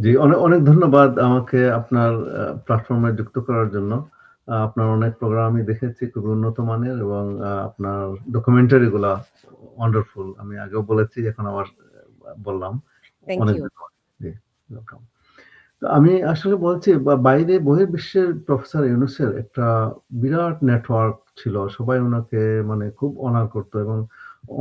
জি, অনেক, অনেক ধন্যবাদ আমাকে আপনার প্ল্যাটফর্মে যুক্ত করার জন্য। আপনার অনেক প্রোগ্রাম আমি দেখেছি খুবই উন্নত মানের এবং আপনার ডকুমেন্টারি গুলা ওয়ান্ডারফুল। আমি আগেও বলেছি, এখন আবার বললাম। থ্যাংক অনেক ইউ। ধন্যবাদ। জি, ওয়েলকাম। তো আমি আসলে বলছি বাইরে বহির্বিশ্বের প্রফেসর ইউনূসের একটা বিরাট নেটওয়ার্ক ছিল। সবাই উনাকে মানে খুব অনার করত এবং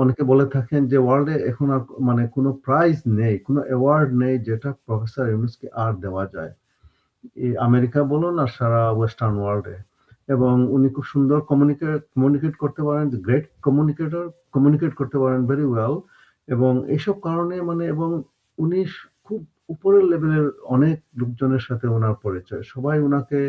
অনেকে বলে থাকেন যে ওয়ার্লডে এখন আর মানে কোনো প্রাইজ নেই, কোনো অ্যাওয়ার্ড নেই যেটা প্রফেসর ইউনূসকে আর দেওয়া যায়। এই আমেরিকা বলুন আর সারা ওয়েস্টার্ন ওয়ার্লডে। এবং উনি খুব সুন্দর কমিউনিকেট করতে পারেন, গ্রেট কমিউনিকেটর, কমিউনিকেট করতে পারেন ভেরি ওয়েল। এবং এইসব কারণে মানে এবং উনি খুব উপরের লেভেলের অনেক লোকজনের সাথে ওনার পরিচয়। সবাই উনাকে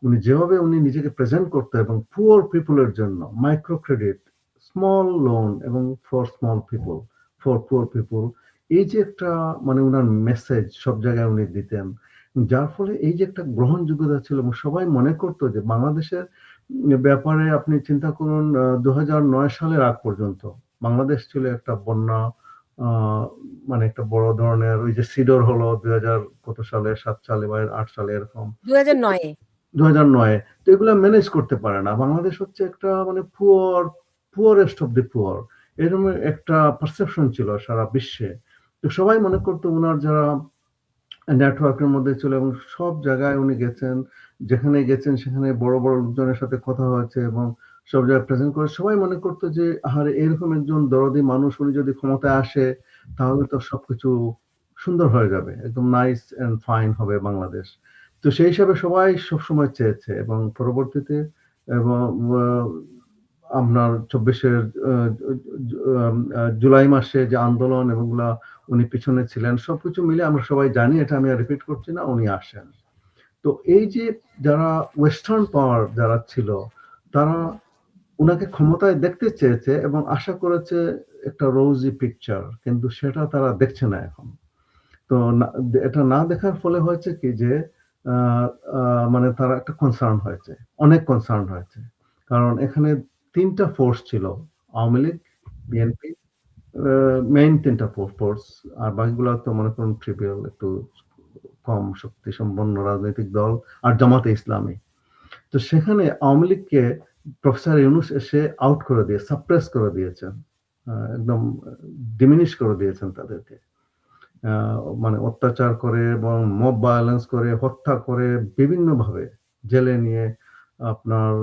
উনি যেভাবে উনি নিজেকে প্রেজেন্ট করতো এবং পুয়ার পিপলের জন্য মাইক্রো ক্রেডিট, স্মল লোন এবং for small people, for poor people, এই যে একটা মানে উনার মেসেজ সব জায়গায় উনি দিতেন, যার ফলে এই যে একটা গ্রহণযোগ্যতা ছিল এবং সবাই মনে করতো যে বাংলাদেশের ব্যাপারে আপনি চিন্তা করুন 2009 সালের আগ পর্যন্ত বাংলাদেশ ছিল একটা বন্যা, মানে একটা বড় ধরনের ওই যে সিডর হলো 2000 কত সালে, 7 সালে বা 8 সালে এরকম, 2009 এ 2009 তো এগুলা ম্যানেজ করতে পারে না। বাংলাদেশ হচ্ছে একটা মানে পুয়ারেস্ট অফ দি পুয়ার, এরকম একটা পারসেপশন ছিল সারা বিশ্বে। তো সবাই মনে করতো ওনার যারা নেটওয়ার্কের মধ্যে ছিল এবং সব জায়গায় উনি গেছেন, যেখানে গেছেন সেখানে বড় বড় লোকজনের সাথে কথা হয়েছে এবং সব জায়গায় প্রেজেন্ট করে সবাই মনে করতো যে আরে এরকম একজন দরদি মানুষ উনি যদি ক্ষমতায় আসে তাহলে তো সবকিছু সুন্দর হয়ে যাবে, একদম নাইস এন্ড ফাইন হবে বাংলাদেশ। তো সেই হিসাবে সবাই সবসময় চেয়েছে এবং পরবর্তীতে এবং আপনার 24-এর জুলাই মাসে যে আন্দোলন এগুলা উনি পিছনে ছিলেন, সবকিছু মিলে আমরা সবাই জানি, এটা আমি রিপিট করছি না, উনি আসেন। তো এই যে যারা ওয়েস্টার্ন পাওয়ার যারা ছিল তারা উনাকে ক্ষমতায় দেখতে চেয়েছে এবং আশা করেছে একটা রোজি পিকচার, কিন্তু সেটা তারা দেখছে না এখন। তো এটা না দেখার ফলে হয়েছে কি যে মানে তারা একটা কনসার্ন হয়েছে, অনেক কনসার্ন হয়েছে। কারণ এখানে 3টা ফোর্স ছিল, আওয়ামী লীগ, বিএনপি, মেইন 3টা ফোর্স, আর বাকিগুলো তো মনে করুন ট্রিভিয়াল, একটু কম শক্তি সম্পন্ন রাজনৈতিক দল, আর জামাতে ইসলামী। তো সেখানে আওয়ামী লীগকে প্রফেসর ইউনূস এসে আউট করে দিয়ে সাপ্রেস করে দিয়েছেন, একদম ডিমিনিশ করে দিয়েছেন তাদেরকে। মানে অত্যাচার করে এবং মব ভায়োলেন্স করে, হত্যা করে, বিভিন্নভাবে জেলে নিয়ে আপনার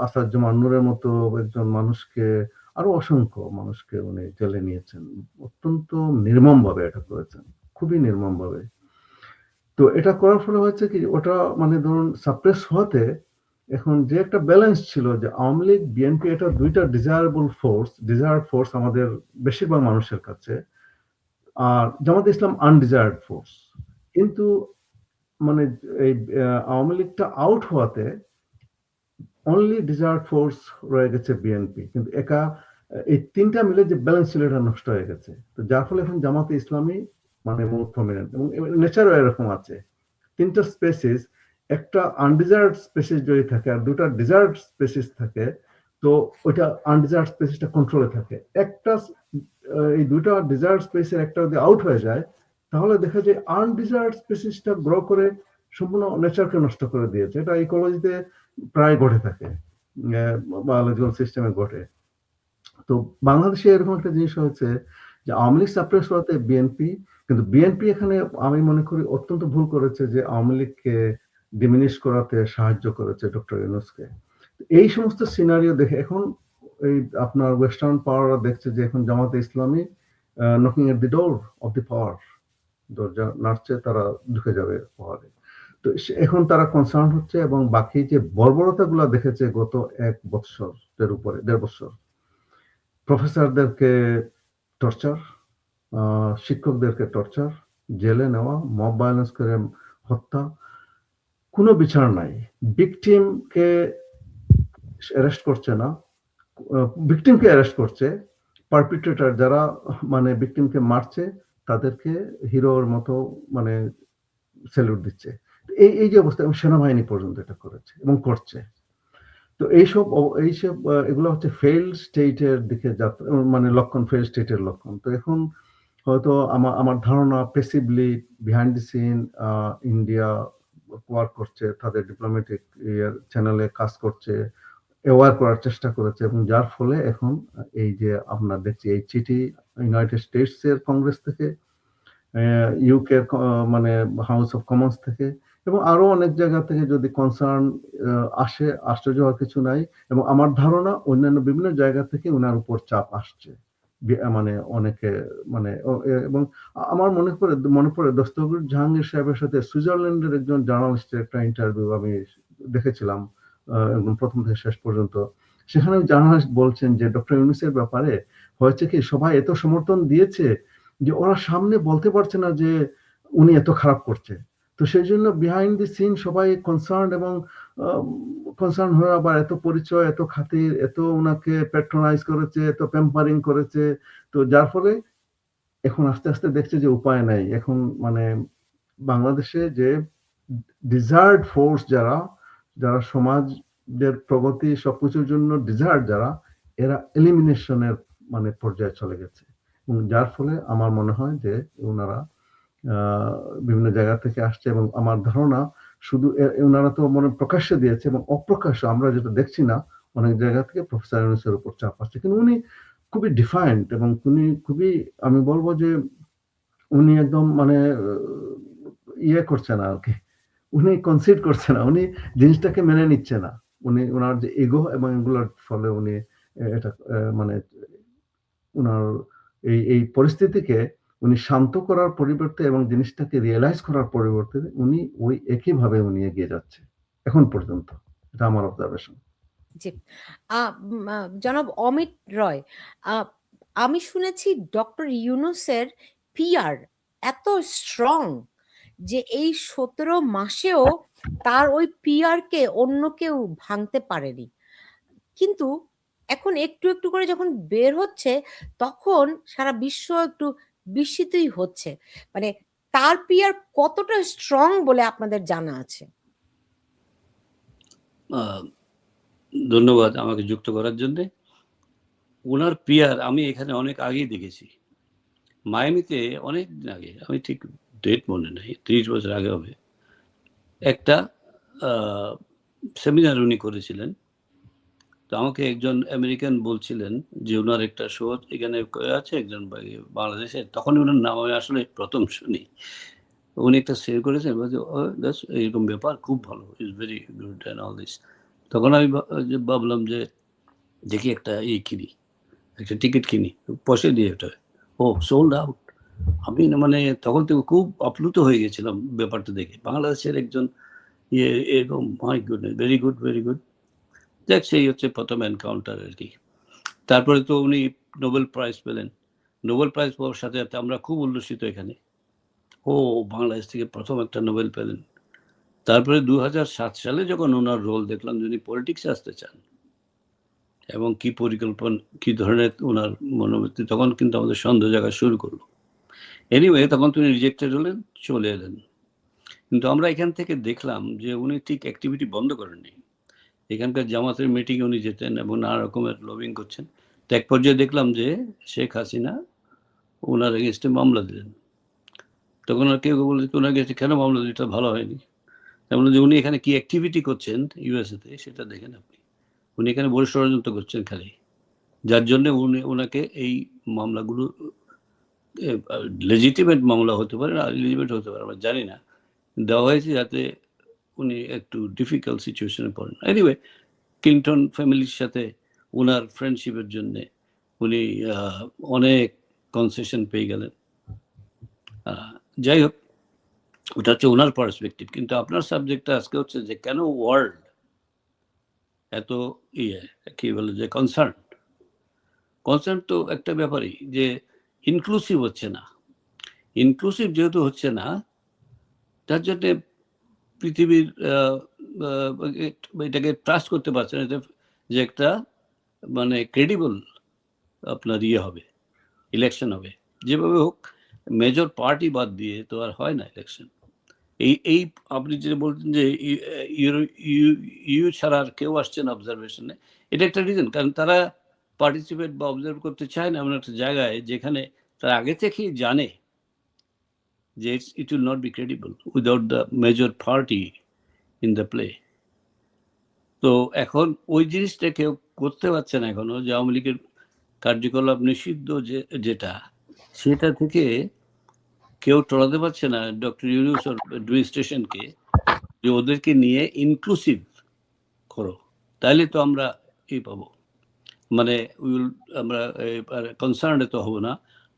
আসাদুজ্জামান নূরের মতো একজন মানুষকে, আরো অসংখ্য মানুষকে উনি জেলে নিয়েছেন। অত্যন্ত নির্মমভাবে এটা করেছেন, খুবই নির্মমভাবে। তো এটা করার ফলে হচ্ছে কি, ওটা মানে ধরুন সাপ্রেস হতে এখন যে একটা ব্যালেন্স ছিল যে আওয়ামী লীগ, বিএনপি, এটা দুইটা ডিজায়ার্ড ফোর্স আমাদের বেশিরভাগ মানুষের কাছে, আর জামাত ইসলাম আনডিজায়ার্ড ফোর্স। কিন্তু মানে এই আওয়ামী লীগটা আউট হওয়াতে অনলি ডিজায়ার্ড ফোর্স রয়ে গেছে বিএনপি, কিন্তু একা এই 3টা মিলে যে ব্যালেন্স ছিল এটা নষ্ট হয়ে গেছে। তো যার ফলে এখন জামাতে ইসলামী মানে মোর প্রমিনেন্ট এবং নেচারও এরকম আছে। 3টা স্পেসিস, একটা আনডিজায়ার্ড স্পেসিস যদি থাকে আর 2টা ডিজায়ার্ড স্পেসিস থাকে, তো ওইটা আনডিজায়ার্ড স্পেসিসটা কন্ট্রোলে থাকে। একটা এই 2টা ডিজায়ার্ড স্পেসের একটা যদি আউট হয়ে যায় তাহলে দেখা যায় আনডিজায়ার্ড স্পেসিসটা গ্রো করে সম্পূর্ণ নেচারকে নষ্ট করে দিয়েছে। এটা ইকোলজিতে প্রায় ঘটে থাকে, বায়োলজিক্যাল সিস্টেমে ঘটে। তো বাংলাদেশে এরকম একটা জিনিস হয়েছে যে আওয়ামী লীগ সাপ্রেস হওয়াতে বিএনপি, কিন্তু বিএনপি এখানে আমি মনে করি অত্যন্ত ভুল করেছে যে আওয়ামী লীগকে ডিমিনিশ করাতে সাহায্য করেছে ডক্টর ইউনূসকে। এই সমস্ত সিনারিও দেখে এখন এই আপনার ওয়েস্টার্ন পাওয়াররা দেখছে যে এখন জামাতে ইসলামী knocking at the door of the পাওয়ার, দরজা নাড়ছে, তারা ঢুকে যাবে পাওয়ারে। তো এখন তারা কনসার্ন হচ্ছে এবং বাকি যে বর্বরতাগুলো দেখেছে গত 1 বছরের উপরে, 1.5 বছর, প্রফেসরদেরকে টর্চার, শিক্ষকদেরকে টর্চার, জেলে নেওয়া, মব ভায়োলেন্স করে হত্যা, কোনো বিচার নাই। ভিকটিমকে অ্যারেস্ট করছে না, ভিকটিমকে অ্যারেস্ট করছে, পারপিট্রেটর যারা মানে ভিকটিমকে মারছে তাদেরকে হিরোর মতো মানে স্যালুট দিচ্ছে। এই এই যে অবস্থা, এবং সেনাবাহিনী পর্যন্ত এটা করেছে এবং করছে। তো এইসব এগুলো হচ্ছে ফেইল্ড স্টেটের দিকে যাত্রা, মানে লক্ষণ, ফেইল্ড স্টেটের লক্ষণ। তো এখন হয়তো আমার ধারণা passively behind the scene India work করছে, তাদের ডিপ্লোম্যাটিক চ্যানেলে কাজ করছে, অ্যাওয়ার করার চেষ্টা করেছে, এবং যার ফলে এখন এই যে আমরা দেখছি এই চিঠি ইউনাইটেড স্টেটস এর কংগ্রেস থেকে, ইউকে মানে হাউস অফ কমন্স থেকে, এবং আরো অনেক জায়গা থেকে যদি কনসার্ন আসে, আশ্চর্য হওয়ার কিছু নাই। এবং আমার ধারণা অন্যান্য বিভিন্ন জায়গা থেকে ওনার উপর চাপ আসছে, মানে অনেকে মানে এবং আমার মনে পড়ে দস্তগীর জাহাঙ্গীর সাহেবের সাথে সুইজারল্যান্ডের একজন জার্নালিস্টের একটা ইন্টারভিউ আমি দেখেছিলাম, একদম প্রথম থেকে শেষ পর্যন্ত। সেখানে জার্নালিস্ট বলছেন যে ডক্টর ইউনূসের ব্যাপারে হয়েছে কি, সবাই এত সমর্থন দিয়েছে যে ওরা সামনে বলতে পারছে না যে উনি এত খারাপ করছে। তো সেই জন্য বিহাইন্ড দি সিন সবাই কনসার্ন, এবং কনসার্ন হয়ে আবার এত পরিচয়, এত খাতির, এত ওনাকে প্যাট্রোনাইজ করেছে, এত প্যাম্পারিং করেছে। তো যার ফলে এখন আস্তে আস্তে দেখছে যে উপায় নাই। এখন মানে বাংলাদেশে যে ডিজায়ার্ড ফোর্স যারা যারা সমাজের প্রগতি সবকিছুর জন্য ডিজায়ার্ড যারা, এরা এলিমিনেশনের মানে পর্যায়ে চলে গেছে। এবং যার ফলে আমার মনে হয় যে ওনারা বিভিন্ন জায়গা থেকে আসছে, এবং আমার ধারণা শুধু ওনারা তো মনে প্রকাশ্যে দিয়েছে, এবং অপ্রকাশ্য আমরা যেটা দেখছি না, অনেক জায়গা থেকে প্রফেসর ইউনূসের উপর চাপ আসছে। কিন্তু উনি খুবই ডিফাইন্ড, এবং উনি খুবই, আমি বলবো যে উনি একদম মানে ইয়ে করছে না আর কি, উনি কনসিড করছে না, উনি জিনিসটাকে মেনে নিচ্ছে না। উনি ওনার যে ইগো এবং এগুলোর ফলে উনি এটা মানে ওনার এই পরিস্থিতিকে উনি শান্ত করার পরিবর্তে এবং জিনিসটাকে রিয়েলাইজ করার পরিবর্তে উনি ওই একইভাবে উনি এগিয়ে যাচ্ছে এখন পর্যন্ত। এটা আমার অবজারভেশন। জি। জনাব অমিত রয়, আমি শুনেছি ডক্টর ইউনূসের পিআর এত স্ট্রং যে এই 17 মাসেও তার ওই পিআরকে অন্য কেউ ভাঙতে পারেনি। কিন্তু এখন একটু একটু করে যখন বের হচ্ছে, তখন সারা বিশ্ব একটু বিস্মিতই হচ্ছে। মানে তার পিআর কতটা স্ট্রং বলে আপনাদের জানা আছে? ধন্যবাদ আমাকে যুক্ত করার জন্য। ওনার পিয়ার আমি এখানে অনেক আগেই দেখেছি, মায়ামিতে অনেক দিন আগে, আমি ঠিক ডেট মনে নেই, 30 বছর আগে হবে, একটা সেমিনার উনি করেছিলেন। তো আমাকে একজন আমেরিকান বলছিলেন যে ওনার একটা শো এখানে আছে একজন বাংলাদেশে, তখন ওনার নাম আমি আসলে প্রথম শুনি। উনি একটা শেয়ার করেছেন, এরকম ব্যাপার, খুব ভালো, is very good and all this. তখন আমি ভাবলাম যে দেখি একটা কিনি, একটা টিকিট কিনি, পয়সা দিয়ে ওটা, ও সোল্ড আউট। আমি মানে তখন থেকে খুব আপ্লুত হয়ে গেছিলাম ব্যাপারটা দেখে, বাংলাদেশের একজন এরকম, my goodness, very good, very good. দেখ, সেই হচ্ছে প্রথম এনকাউন্টার আর কি। তারপরে তো উনি নোবেল প্রাইজ পেলেন। নোবেল প্রাইজ পাওয়ার সাথে সাথে আমরা খুব উল্লসিত এখানে, ও বাংলাদেশ থেকে প্রথম একটা নোবেল পেলেন। তারপরে 2007 সালে যখন ওনার রোল দেখলাম, যিনি পলিটিক্সে আসতে চান এবং কি পরিকল্পনা, কি ধরনের ওনার মনোবৃত্তি, তখন কিন্তু আমাদের সন্দেহ জায়গা শুরু করলো। এনিওয়ে, তখন তিনি রিজেক্টেড হলেন, চলে এলেন। কিন্তু আমরা এখান থেকে দেখলাম যে উনি ঠিক অ্যাক্টিভিটি বন্ধ করেননি। এখানকার জামাতের মিটিং উনি যেতেন এবং নানা রকমের লবিং করছেন। তো এক পর্যায়ে দেখলাম যে শেখ হাসিনা ওনার এগেনস্টে মামলা দিলেন। তখন আর কেউ বলে ওনার কাছে কেন মামলা দিলে, এটা ভালো হয়নি। তেমন যে উনি এখানে কি অ্যাক্টিভিটি করছেন ইউএসএতে, সেটা দেখেন আপনি। উনি এখানে বড় ষড়যন্ত্র করছেন খালি, যার জন্য উনি ওনাকে এই মামলাগুলো লেজিটিমেট মামলা হতে পারে, আর ইলিজিমেট হতে পারে, আমরা জানি না, দেওয়া হয়েছে যাতে উনি একটু ডিফিকাল্ট সিচুয়েশনে পড়েন। এনিওয়ে, ক্লিন্টন ফ্যামিলির সাথে ওনার ফ্রেন্ডশিপের জন্যে উনি অনেক কনসেশন পেয়ে গেলেন। যাই হোক, ওটা হচ্ছে ওনার পার্সপেক্টিভ। কিন্তু আপনার সাবজেক্টটা আজকে হচ্ছে যে কেন ওয়ার্ল্ড এত কি বলে যে কনসার্ন তো একটা ব্যাপারই, যে ইনক্লুসিভ হচ্ছে না। ইনক্লুসিভ যেহেতু হচ্ছে না, তার জন্যে পৃথিবীর এটাকে ট্রাস্ট করতে পারছে না যে একটা মানে ক্রেডিবল আপনার হবে, ইলেকশন হবে। যেভাবে হোক, মেজর পার্টি বাদ দিয়ে তো আর হয় না ইলেকশন। এই আপনি যেটা বলছেন যে ইউ ছাড়া আর কেউ আসছে না অবজারভেশনে, এটা একটা রিজন। কারণ তারা পার্টিসিপেট বা অবজার্ভ করতে চায় না এমন একটা জায়গায় যেখানে তারা আগে থেকেই জানে যে it will not be credible without the major party in the play. তো এখন ওই জিনিসটা কেউ করতে পারছে না এখনো, যে আওয়ামী লীগের কার্যকলাপ নিষিদ্ধ যেটা, সেটা থেকে কেউ টলাতে পারছে না ডক্টর ইউনূস অ্যাডমিনিস্ট্রেশনকে, যে ওদেরকে নিয়ে ইনক্লুসিভ করো, তাইলে তো আমরা পাবো, মানে আমরা কনসার্ন তো হব না,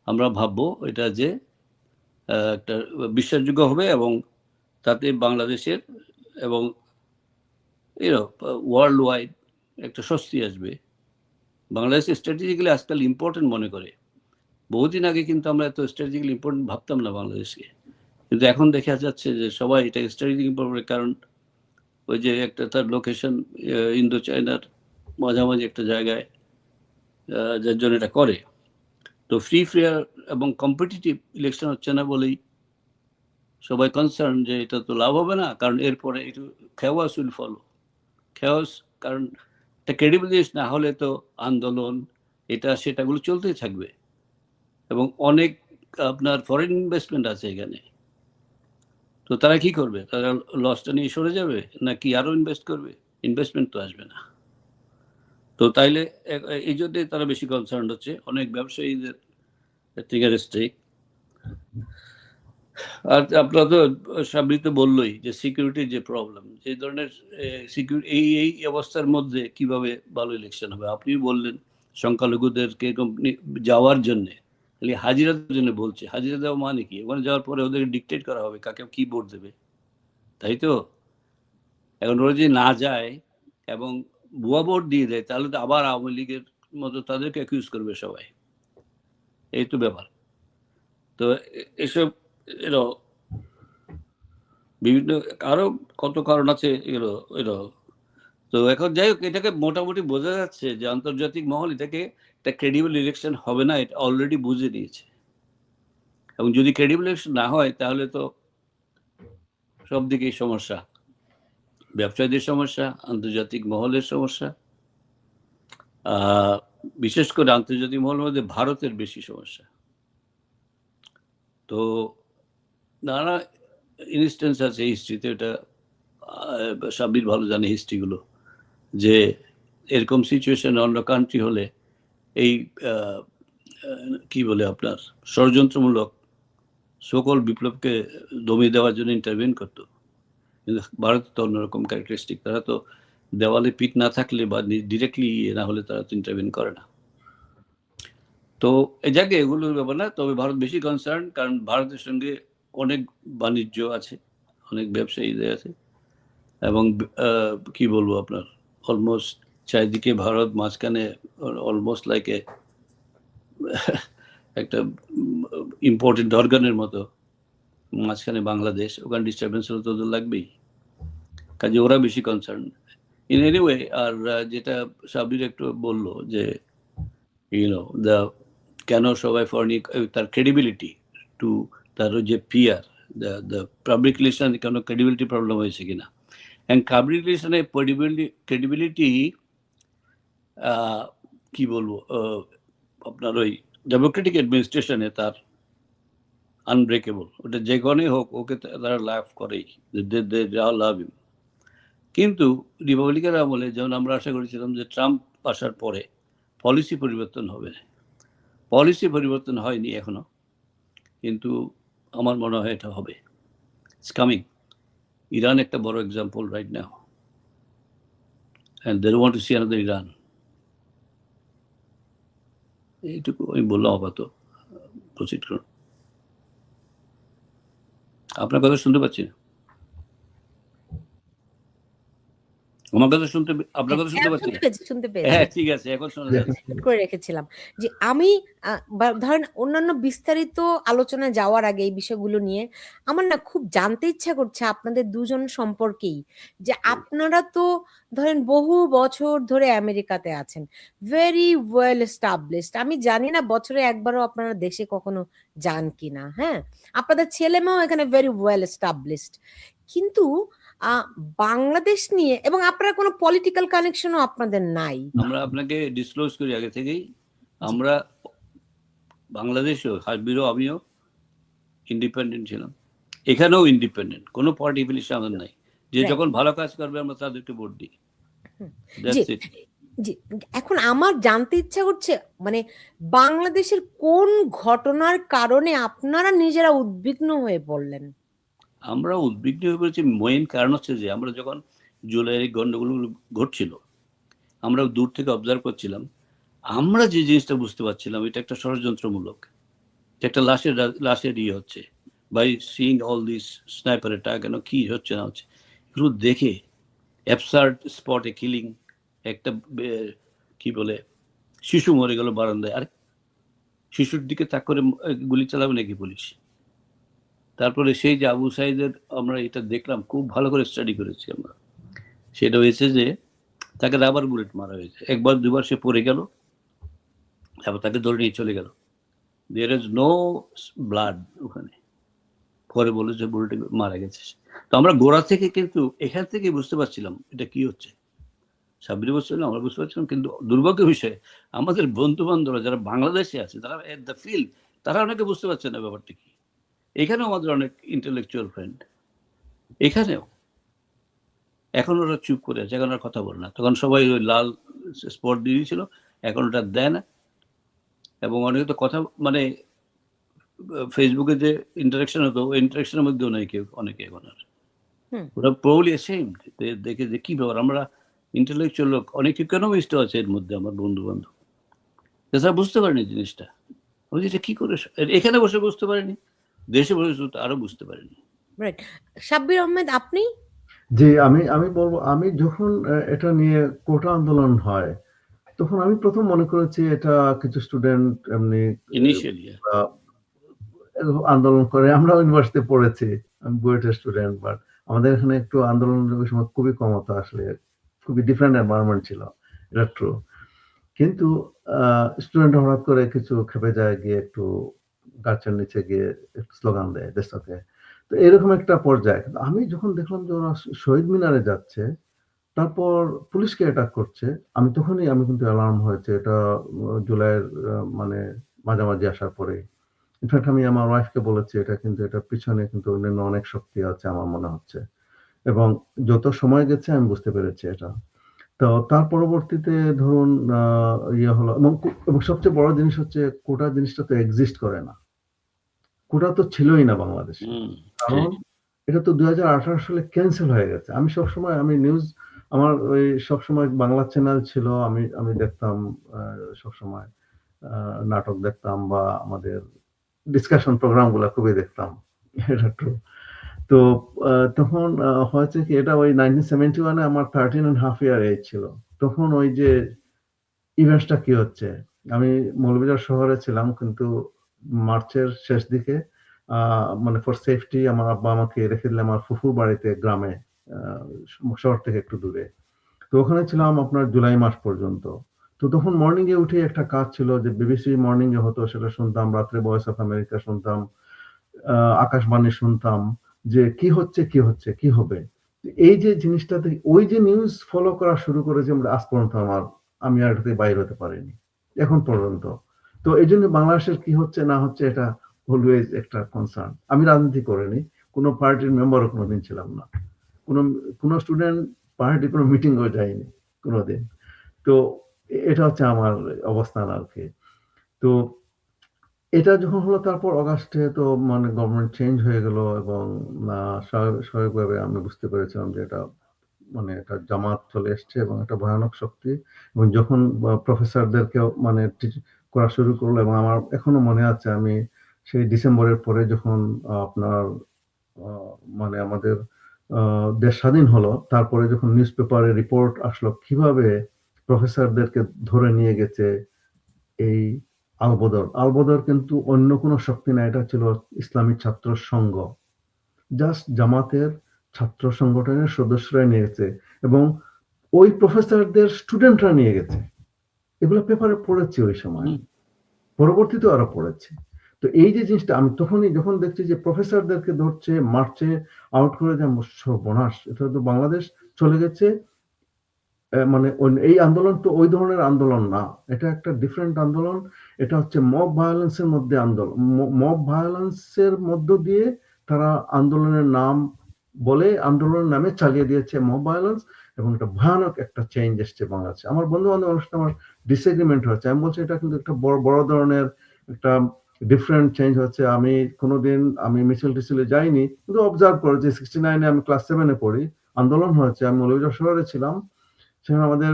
আমরা ভাববো এটা যে একটা বিশ্বাসযোগ্য হবে এবং তাতে বাংলাদেশের এবং ওয়ার্ল্ড ওয়াইড একটা স্বস্তি আসবে। বাংলাদেশ স্ট্র্যাটেজিক্যালি আজকাল ইম্পর্টেন্ট মনে করে, বহুদিন আগে কিন্তু আমরা এত স্ট্র্যাটেজিক্যালি ইম্পর্টেন্ট ভাবতাম না বাংলাদেশকে, কিন্তু এখন দেখা যাচ্ছে যে সবাই এটা স্ট্র্যাটেজিক ইম্পর্টেন্ট, কারণ ওই যে একটা তার লোকেশন ইন্দো চায়নার মাঝামাঝি একটা জায়গায়, যার জন্য এটা করে। তো ফ্রি ফেয়ার এবং কম্পিটিটিভ ইলেকশন হচ্ছে না বলেই সবাই কনসার্ন যে এটা তো লাভ হবে না, কারণ এরপরে একটু খেওয়াস উইল ফলো, খেওয়াস, কারণ একটা ক্রেডিবল জিনিস না হলে তো আন্দোলন এটা সেটাগুলো চলতেই থাকবে, এবং অনেক আপনার ফরেন ইনভেস্টমেন্ট আছে এখানে। তো তারা কি করবে? তারা লসটা নিয়ে সরে যাবে নাকি আরো ইনভেস্ট করবে? ইনভেস্টমেন্ট তো আসবে না। তো তাইলে এই জন্যে তারা বেশি কনসার্ন হচ্ছে, অনেক ব্যবসায়ীদের স্টেক। আর আপনারা তো সাবৃত বললোই যে সিকিউরিটির যে প্রবলেম, যে ধরনের সিকিউরিটি এই অবস্থার মধ্যে কিভাবে ভালো ইলেকশন হবে। আপনি বললেন সংখ্যালঘুদেরকে যাওয়ার জন্যে, খালি হাজিরাদের জন্য বলছে, হাজিরা দেওয়া মানে কি? ওখানে যাওয়ার পরে ওদেরকে ডিকটেট করা হবে কাকে কি ভোট দেবে, তাই তো? এখন ওরা যদি না যায় এবং ভুয়া ভোট দিয়ে দেয়, তাহলে তো আবার আওয়ামী লীগের মতো তাদেরকে অ্যাকিউজ করবে সবাই, এই তো ব্যাপার। তো এসব বিভিন্ন আরো কত কারণ আছে এগুলো। তো এখন যাই হোক, এটাকে মোটামুটি বোঝা যাচ্ছে যে আন্তর্জাতিক মহল এটাকে একটা ক্রেডিবল ইলেকশন হবে না, এটা অলরেডি বুঝে নিয়েছে। এবং যদি ক্রেডিবল ইলেকশন না হয় তাহলে তো সব দিকেই সমস্যা, ব্যবসায়ীদের সমস্যা, আন্তর্জাতিক মহলের সমস্যা, বিশেষ করে আন্তর্জাতিক মহলের মধ্যে ভারতের বেশি সমস্যা। তো নানা ইনস্টেন্স আছে হিস্ট্রিতে, এটা সাব্বির ভালো জানে হিস্ট্রিগুলো, যে এরকম সিচুয়েশন অন্য কান্ট্রি হলে এই কি বলে আপনার ষড়যন্ত্রমূলক সকল বিপ্লবকে দমিয়ে দেওয়ার জন্য ইন্টারভেন করতো। কিন্তু ভারত তো অন্যরকম ক্যারেক্টারিস্টিক, তারা তো দেওয়ালে পিঠ না থাকলে বা ডিরেক্টলি না হলে তারা তো ইন্টারভেন করে না। তো এই জায়গায় এগুলোর ব্যাপার না, তবে ভারত বেশি কনসার্ন, কারণ ভারতের সঙ্গে অনেক বাণিজ্য আছে, অনেক ব্যবসায়ীদের আছে, এবং কি বলবো আপনার অলমোস্ট চারিদিকে ভারত, মাঝখানে অলমোস্ট লাইক একটা ইম্পর্টেন্ট অর্গানের মতো, মাঝখানে বাংলাদেশ, ওখানে ডিস্টারবেন্স হলে তো ওদের লাগবেই, কাজে ওরা বেশি কনসার্ন ইন এনিওয়ে। আর যেটা সাবির একটু বললো যে কেন সবাই ফরেন, তার ক্রেডিবিলিটি টু তার যে পিআর, দ্য পাবলিক রিলেশন, কেন ক্রেডিবিলিটি প্রবলেম হয়েছে কিনা। অ্যান্ড পাবলিক রিলেশনের ক্রেডিবিলিটি কি বলবো, আপনার ওই ডেমোক্রেটিক অ্যাডমিনিস্ট্রেশনে তার আনব্রেকেবল, ওটা যে কোনই হোক ওকে তারা লাভ করেই, লাভ হিম। কিন্তু রিপাবলিকের আমলে যেমন আমরা আশা করেছিলাম যে ট্রাম্প আসার পরে পলিসি পরিবর্তন হবে, পলিসি পরিবর্তন হয়নি এখনো, কিন্তু আমার মনে হয় এটা হবে, ইটস কামিং। ইরান একটা বড় example right now, and they want to see another Iran. এইটুকু আমি বললাম, আপাতত প্রসিড করুন। আপনার কথা শুনতে পাচ্ছি না, আমার কথা শুনতে, আপনার কথা শুনতে পাচ্ছি না। শুনতে পেয়েছি। হ্যাঁ ঠিক আছে, এখন শোনা যাচ্ছে। করে রেখেছিলাম যে আমি ধরেন অন্যান্য বিস্তারিত আলোচনায় যাওয়ার আগে এই বিষয়গুলো নিয়ে আমার না খুব জানতে ইচ্ছা করছে আপনাদের দুজন সম্পর্কেই, যে আপনারা তো ধরেন বহু বছর ধরে আমেরিকাতে আছেন, ভেরি ওয়েল এস্টাবলিশড। আমি জানি না বছরে একবারও আপনারা দেশে কখনো যান কিনা, হ্যাঁ, আপনাদের ছেলে মেয়েও এখানে ভেরি ওয়েল এস্টাবলিশড, কিন্তু বাংলাদেশ নিয়ে এবং আপনারা কোনো পলিটিক্যাল কানেকশনও আপনাদের নাই। আমরা আপনাকে ডিসক্লোজ করি আগে থেকেই, আমরা বাংলাদেশেও হাসবিরও আমিও ইন্ডিপেন্ডেন্ট ছিলাম, এখানেও ইন্ডিপেন্ডেন্ট, কোনো পার্টি ফিলিশন আমাদের নাই। যে Right. যখন ভালো কাজ করবে আমরা তাদেরকে ভোট দিই, জি দ্যাটস ইট। জি এখন আমার জানতে ইচ্ছা করছে মানে বাংলাদেশের কোন ঘটনার কারণে আপনারা নিজেরা উদ্বিগ্ন হয়ে পড়লেন? আমরা উদ্বিগ্ন হয়ে পড়েছি, মেইন কারণ হচ্ছে যে আমরা যখন জুলাইয়ের গন্ডগোলগুলো ঘটছিল আমরা দূর থেকে অবজার্ভ করছিলাম, আমরা যে জিনিসটা বুঝতে পারছিলাম এটা একটা ষড়যন্ত্রমূলক, এটা একটা লাশের হচ্ছে, by seeing all this sniper attack, কেন কি হচ্ছে না হচ্ছে এগুলো দেখে, অ্যাবসার্ড স্পটে কিলিং, একটা কি বলে শিশু মরে গেল বারান্দায়, আরে শিশুর দিকে তাক করে গুলি চালাবে নাকি পুলিশ? তারপরে সেই যে আবু সাইদের আমরা এটা দেখলাম, খুব ভালো করে স্টাডি করেছি আমরা, সেটা হয়েছে যে তাকে রাবার বুলেট মারা হয়েছে, একবার দুবার সে পড়ে গেল, তারপর তাকে ধরে নিয়ে চলে গেল, দেয়ার ইজ নো ব্লাড ওখানে, পরে বলে যে বুলেটে মারা গেছে। তো আমরা গোড়া থেকে কিন্তু এখান থেকে বুঝতে পারছিলাম এটা কি হচ্ছে, সাব্বির বলছিলাম আমরা বুঝতে পারছিলাম, কিন্তু দুর্ভাগ্য বিষয় আমাদের বন্ধু বান্ধবরা যারা বাংলাদেশে আছে তারা এট দ্য ফিল্ড, তারা অনেকে বুঝতে পারছে না ব্যাপারটা কি। এখানেও আমাদের অনেক ইন্টেলেকচুয়াল ফ্রেন্ড, এখানেও এখন ওরা চুপ করে আছে, এখন আর কথা বলে না। তখন সবাই ওই লাল স্পট দিয়ে দিয়েছিল, এখন ওটা দেয় না। এবং অনেকে তো কথা মানে ফেসবুকে যে ইন্টারাকশন হতো ওই ইন্টারাকশনের মধ্যেও নাই কেউ, অনেকে এখন আর ওরা প্রবলি অ্যাশেমড দেখে যে কি ব্যাপার, আমরা ইন্টেলেকচুয়াল লোক, অনেক ইকোনমিস্ট আছে এর মধ্যে আমার বন্ধু বান্ধব, তারা বুঝতে পারেনি জিনিসটা, আমি এটা কি করে এখানে বসে বুঝতে পারেনি, দেশে বসে আরো বুঝতে পারেনি। রাইট। সাব্বির আহমেদ আপনি? জি, আমি বলবো, আমি যখন এটা নিয়ে কোটা আন্দোলন হয় তখন আমি প্রথম মনে করেছি এটা কিছু স্টুডেন্ট এমনি ইনিশিয়ালি আন্দোলন করে। আমরা ইউনিভার্সিটি পড়েছি, আমি বুয়েটের স্টুডেন্ট, বাট আমাদের এখানে একটু আন্দোলনের ওই সময় খুবই কম হতো, আসলে খুবই ডিফারেন্ট এনভায়রনমেন্ট ছিল, এটা ট্রু। কিন্তু স্টুডেন্ট হঠাৎ করে কিছু খেপে যায়, গিয়ে একটু গাছের নিচে গিয়ে একটু স্লোগান দেয় দেশটাকে, তো এরকম একটা পর্যায়ে। কিন্তু আমি যখন দেখলাম যে ওরা শহীদ মিনারে যাচ্ছে, তারপর পুলিশকে অ্যাটাক করছে, আমি কিন্তু অ্যালার্ম হয়েছে, এটা জুলাইয়ের মানে মাঝামাঝি আসার পরে। ইনফ্যাক্ট আমি আমার ওয়াইফকে বলেছি এটা কিন্তু, এটার পিছনে কিন্তু অন্যান্য অনেক শক্তি আছে আমার মনে হচ্ছে, এবং যত সময় গেছে আমি বুঝতে পেরেছি এটা। তো তার পরবর্তীতে ধরুন ইয়ে হলো, এবং সবচেয়ে বড় জিনিস হচ্ছে কোটা জিনিসটা তো এক্সিস্ট করে না, কোটা তো ছিলই না বাংলাদেশে, কারণ এটা তো 2018 সালে ক্যান্সেল হয়ে গেছে। আমি নিউজ, আমার ওই সবসময় বাংলা চ্যানেল ছিল, আমি দেখতাম সবসময়, নাটক দেখতাম বা আমাদের ডিসকাশন প্রোগ্রাম গুলা খুবই দেখতাম, এটা ট্রু। তো তখন হয়েছে কি, এটা ওই 1971-এ আমার 13.5 ইয়ার এজ ছিল। তখন ওই যে ইভেন্টসটা কি হচ্ছে, আমি মৌলভীবাজার শহরে ছিলাম, কিন্তু মার্চের শেষ দিকে মানে ফর সেফটি আমার আব্বা আমাকে রেখে দিলে আমার ফুফুর বাড়িতে গ্রামে, শহর থেকে একটু দূরে। তো ওখানে ছিলাম আপনার জুলাই মাস পর্যন্ত। তো তখন মর্নিং এ উঠে একটা কাজ ছিল যে বিবিসি মর্নিং এ হতো, সেটা শুনতাম, রাত্রে ভয়েস অফ আমেরিকা শুনতাম, আকাশবাণী শুনতাম, যে কি হচ্ছে কি হবে। এই যে জিনিসটাতে ওই যে নিউজ ফলো করা শুরু করেছে আমরা, আজ পর্যন্ত আমি আর এটাতে বাইরে হতে পারিনি এখন পর্যন্ত। তো এই জন্য বাংলাদেশের কি হচ্ছে না হচ্ছে এটা অলওয়েজ একটা কনসার্ন। আমি রাজনীতি করিনি, কোনো পার্টির মেম্বারও কোনোদিন ছিলাম না, কোনো স্টুডেন্ট পার্টি কোনো মিটিংও যায়নি কোনোদিন। তো এটা হচ্ছে আমার অবস্থান আর কি। তো এটা যখন হলো, তারপর অগাস্টে তো মানে গভর্নমেন্ট চেঞ্জ হয়ে গেল, এবং স্বাভাবিকভাবে আমি বুঝতে পেরেছিলাম যে এটা মানে একটা জামাত চলে এসছে এবং একটা ভয়ানক শক্তি। এবং যখন প্রফেসরদেরকে মানে করা শুরু করলো, এবং আমার এখনো মনে আছে, আমি সেই ডিসেম্বরের পরে যখন আপনার মানে আমাদের দেশ স্বাধীন হলো, তারপরে যখন নিউজ পেপারে রিপোর্ট আসলো কিভাবে প্রফেসরদেরকে ধরে নিয়ে গেছে এই আলবদর কিন্তু অন্য কোনো শক্তি না, এটা ছিল ইসলামী ছাত্র সংঘ, জাস্ট জামাতের ছাত্র সংগঠনের সদস্যরা নিয়ে গেছে, এবং ওই প্রফেসরদের স্টুডেন্টরা নিয়ে গেছে। এগুলো পেপারে পড়েছি ওই সময়, পরবর্তীতে আরো পড়েছি। তো এই যে জিনিসটা আমি তখনই যখন দেখছি যে প্রফেসরদেরকে ধরছে, মারছে, আউট করে দেয়, সর্বনাশ, এটা তো বাংলাদেশ চলে গেছে মানে এই আন্দোলন তো ওই ধরনের আন্দোলন না, এটা একটা ডিফারেন্ট আন্দোলন। এটা হচ্ছে মব ভায়োলেন্সের মধ্যে আন্দোলন, মব ভায়োলেন্সের মধ্য দিয়ে তারা আন্দোলনের নাম বলে আন্দোলনের নামে চালিয়ে দিয়েছে মব ভায়োলেন্স, এবং এটা ভয়ানক একটা চেঞ্জ এসছে বাংলাদেশে। আমার বন্ধু বান্ধব অনুষ্ঠানে আমার ডিসএগ্রিমেন্ট হচ্ছে, আমি বলছি এটা কিন্তু একটা বড় বড় ধরনের একটা ডিফারেন্ট চেঞ্জ হচ্ছে। আমি কোনোদিন আমি মিছিল টিছিলে যাইনি, কিন্তু অবজার্ভ করেছি 69-এ আমি ক্লাস 7-এ পড়ি, আন্দোলন হয়েছে, আমি মৌলভীবাজার শহরে ছিলাম। সেখানে আমাদের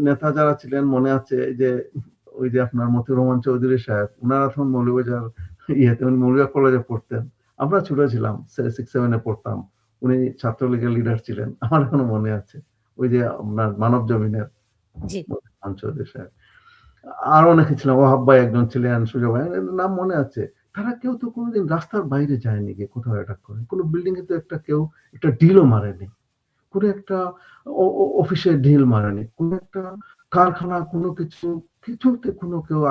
নেতা যারা ছিলেন মনে আছে যে ওই যে আপনার মতিউর রহমান চৌধুরী সাহেব, ওনারা তখন মৌলভীবাজার মৌলভীবাজার কলেজে পড়তেন, আমরা ছোট ছিলাম, 6-7-এ পড়তাম। উনি ছাত্রলীগের লিডার ছিলেন, আমার এখনো মনে আছে। ওই যে আপনার মানব জমিনের জি মতিউর রহমান চৌধুরী সাহেব, আর অনেকে ছিলেন, ওহাব ভাই একজন ছিলেন, সুজয় ভাই, এদের নাম মনে আছে। তারা কেউ তো কোনোদিন রাস্তার বাইরে যায়নি গিয়ে কোথাও অ্যাটাক করে, কোনো বিল্ডিং এ তো একটা কেউ একটা ডিলও মারেনি, কোনো একটা অফিসে ঢিল মারেনি, কোনো একটা কারখানা, কোনো কিছু কিছুতে কোনো কেউ